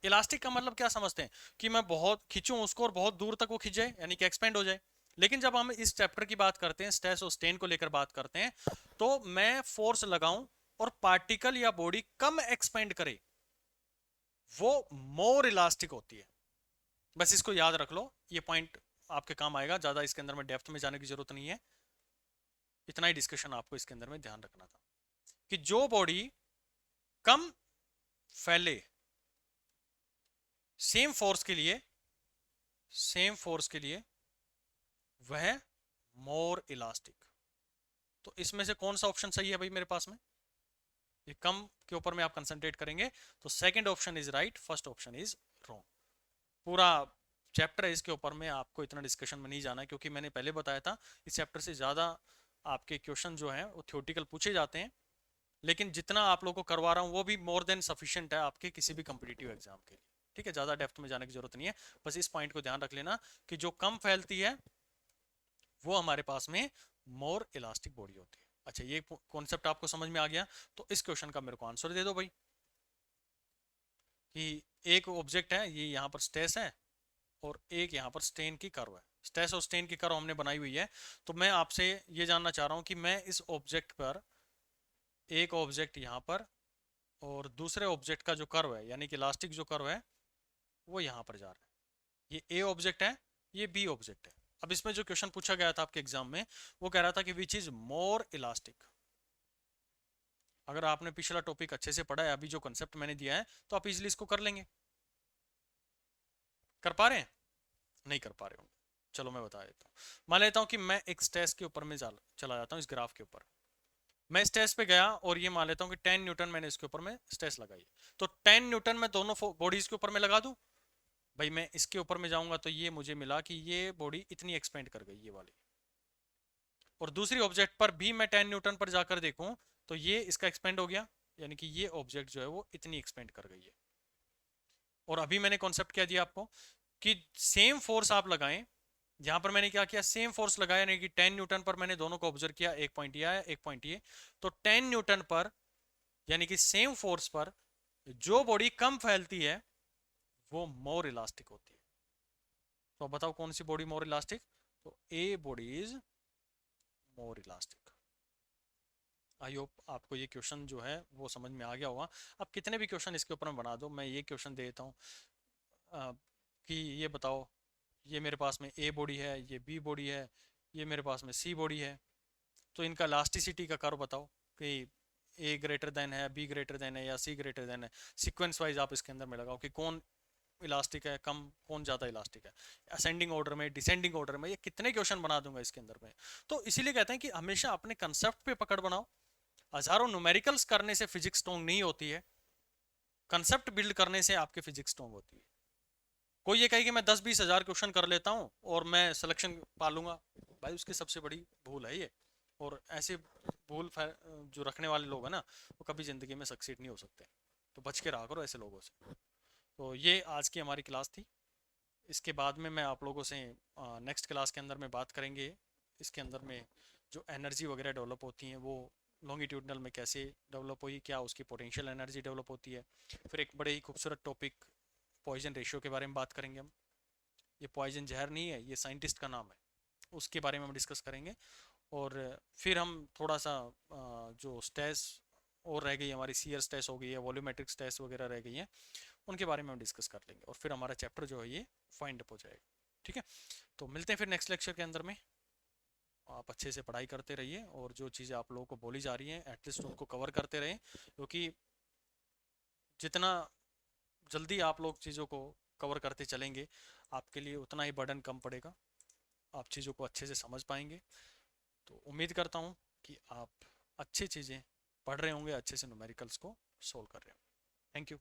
A: इलास्टिक का मतलब क्या समझते हैं, कि मैं बहुत खींचूं उसको और बहुत दूर तक वो खींच जाए, यानी कि एक्सपेंड हो जाए। लेकिन जब हम इस चैप्टर की बात करते हैं, स्ट्रेस और स्ट्रेन को लेकर बात करते हैं, तो मैं फोर्स लगाऊं और पार्टिकल या बॉडी कम एक्सपेंड करे, वो मोर इलास्टिक होती है। बस इसको याद रख लो, ये पॉइंट आपके काम आएगा, ज्यादा इसके अंदर में डेप्थ में जाने की जरूरत नहीं है, इतना ही डिस्कशन आपको इसके अंदर में ध्यान रखना था, कि जो बॉडी कम फैले सेम फोर्स के लिए, सेम फोर्स के लिए वह मोर इलास्टिक। तो इसमें से कौन सा ऑप्शन सही है भाई मेरे पास में, ये कम के ऊपर में आप कंसंट्रेट करेंगे, तो second option is right, first option is wrong. पूरा चैप्टर है इसके ऊपर में, आपको इतना डिस्कशन में नहीं जाना है, क्योंकि मैंने पहले बताया था इस चैप्टर से ज़्यादा आपके क्वेश्चन जो हैं वो थ्योरेटिकल पूछे जाते हैं, लेकिन जितना आप लोगों को करवा रहा हूँ वो भी मोर देन सफिशिएंट है आपके किसी भी कॉम्पिटिटिव एग्जाम के लिए। ठीक है, ज़्यादा डेप्थ में जाने की जरूरत नहीं है, बस इस पॉइंट को ध्यान रख लेना कि जो कम फैलती है वो हमारे पास में मोर इलास्टिक बॉडी होती है। अच्छा, ये कॉन्सेप्ट आपको समझ में आ गया, तो इस क्वेश्चन का मेरे को आंसर दे दो भाई, कि एक ऑब्जेक्ट है, ये यहाँ पर स्ट्रेस है, और एक यहाँ पर स्ट्रेन की कर्व है, स्ट्रेस और स्ट्रेन की कर्व हमने बनाई हुई है। तो मैं आपसे ये जानना चाह रहा हूँ कि मैं इस ऑब्जेक्ट पर, एक ऑब्जेक्ट यहाँ पर और दूसरे ऑब्जेक्ट का जो कर्व है, यानी कि इलास्टिक जो कर्व है वो यहाँ पर जा रहा है, ये ए ऑब्जेक्ट है, ये बी ऑब्जेक्ट है। अब इसमें जो क्वेश्चन पूछा गया था आपके एग्जाम में, वो कह रहा था कि विच इज मोर इलास्टिक। अगर आपने पिछला टॉपिक अच्छे से पढ़ा है, अभी जो कंसेप्ट मैंने दिया है, तो आप इजिली इसको कर लेंगे। कर पा रहे हैं, नहीं कर पा रहे होंगे, चलो मैं बता देता हूँ। मान लेता हूँ कि मैं एक स्ट्रेस के ऊपर में चला जाता हूँ, इस ग्राफ के ऊपर, मैं स्ट्रेस पे गया और ये मान लेता हूँ कि 10 न्यूटन मैंने इसके ऊपर में स्ट्रेस लगाई है, तो 10 न्यूटन मैं दोनों बॉडीज के ऊपर में लगा दूं। भाई मैं इसके ऊपर में जाऊंगा तो ये मुझे मिला कि ये बॉडी इतनी एक्सपेंड कर गई, ये वाली। और दूसरी ऑब्जेक्ट पर भी मैं 10 न्यूटन पर जाकर देखूं तो ये इसका एक्सपेंड हो गया, यानी कि ये ऑब्जेक्ट जो है वो इतनी एक्सपेंड कर गई है। और अभी मैंने कॉन्सेप्ट क्या दिया आपको कि सेम फोर्स आप लगाएं। यहां पर मैंने क्या किया, सेम फोर्स लगाया, यानी कि 10 न्यूटन पर मैंने दोनों को ऑब्जर्व किया, एक पॉइंट ये आया एक पॉइंट ये। तो 10 न्यूटन पर यानी कि सेम फोर्स पर जो बॉडी कम फैलती है वो मोर इलास्टिक होती है। तो अब बताओ कौन सी बॉडी मोर इलास्टिक। तो A body is more elastic. I hope आपको ये क्वेश्चन जो है वो समझ में आ गया होगा। आप कितने भी क्वेश्चन इसके ऊपर में बना दो, मैं ये क्वेश्चन दे देता हूँ कि ये बताओ, ये मेरे पास में ए बॉडी है, ये बी बॉडी है, ये मेरे पास में सी बॉडी है, तो इनका इलास्टिसिटी का कर्व बताओ कि ए ग्रेटर देन है, बी ग्रेटर देन है या सी ग्रेटर देन है। सीक्वेंस वाइज आप इसके अंदर में लगाओ कि कौन इलास्टिक है, कम कौन ज़्यादा इलास्टिक है, असेंडिंग ऑर्डर में, डिसेंडिंग ऑर्डर में। ये कितने क्वेश्चन बना दूंगा इसके अंदर में। तो इसीलिए कहते हैं कि हमेशा अपने कंसेप्ट पे पकड़ बनाओ। हजारों न्यूमेरिकल्स करने से फिजिक्स स्ट्रॉन्ग नहीं होती है, कंसेप्ट बिल्ड करने से आपकी फिजिक्स स्ट्रॉन्ग होती है। कोई ये कहे कि मैं 10-20 हज़ार क्वेश्चन कर लेता हूँ और मैं सिलेक्शन पा लूंगा, भाई उसकी सबसे बड़ी भूल है ये। और ऐसे भूल जो रखने वाले लोग हैं ना, वो कभी ज़िंदगी में सक्सीड नहीं हो सकते। तो बच के रहा करो ऐसे लोगों से। तो ये आज की हमारी क्लास थी। इसके बाद में मैं आप लोगों से नेक्स्ट क्लास के अंदर में बात करेंगे इसके अंदर में जो एनर्जी वगैरह डेवलप होती हैं वो लॉन्गिट्यूडनल में कैसे डेवलप हुई, क्या उसकी पोटेंशियल एनर्जी डेवलप होती है। फिर एक बड़े ही खूबसूरत टॉपिक पॉइजन रेशियो के बारे में बात करेंगे हम। ये पॉइजन जहर नहीं है, ये साइंटिस्ट का नाम है, उसके बारे में हम डिस्कस करेंगे। और फिर हम थोड़ा सा जो स्ट्रेस और रह गई हमारी, सीयर स्ट्रेस हो गई है, वॉल्यूमेट्रिक स्ट्रेस वगैरह रह गई हैं, उनके बारे में हम डिस्कस कर लेंगे। और फिर हमारा चैप्टर जो है ये फाइंड अप हो जाएगा। ठीक है, तो मिलते हैं फिर नेक्स्ट लेक्चर के अंदर में। आप अच्छे से पढ़ाई करते रहिए और जो चीज़ें आप लोगों को बोली जा रही हैं एटलीस्ट उनको कवर करते रहें, क्योंकि जितना जल्दी आप लोग चीज़ों को कवर करते चलेंगे आपके लिए उतना ही बर्डन कम पड़ेगा, आप चीज़ों को अच्छे से समझ पाएंगे। तो उम्मीद करता हूँ कि आप अच्छी चीज़ें पढ़ रहे होंगे, अच्छे से न्यूमेरिकल्स को सोल्व कर रहे होंगे। Thank you.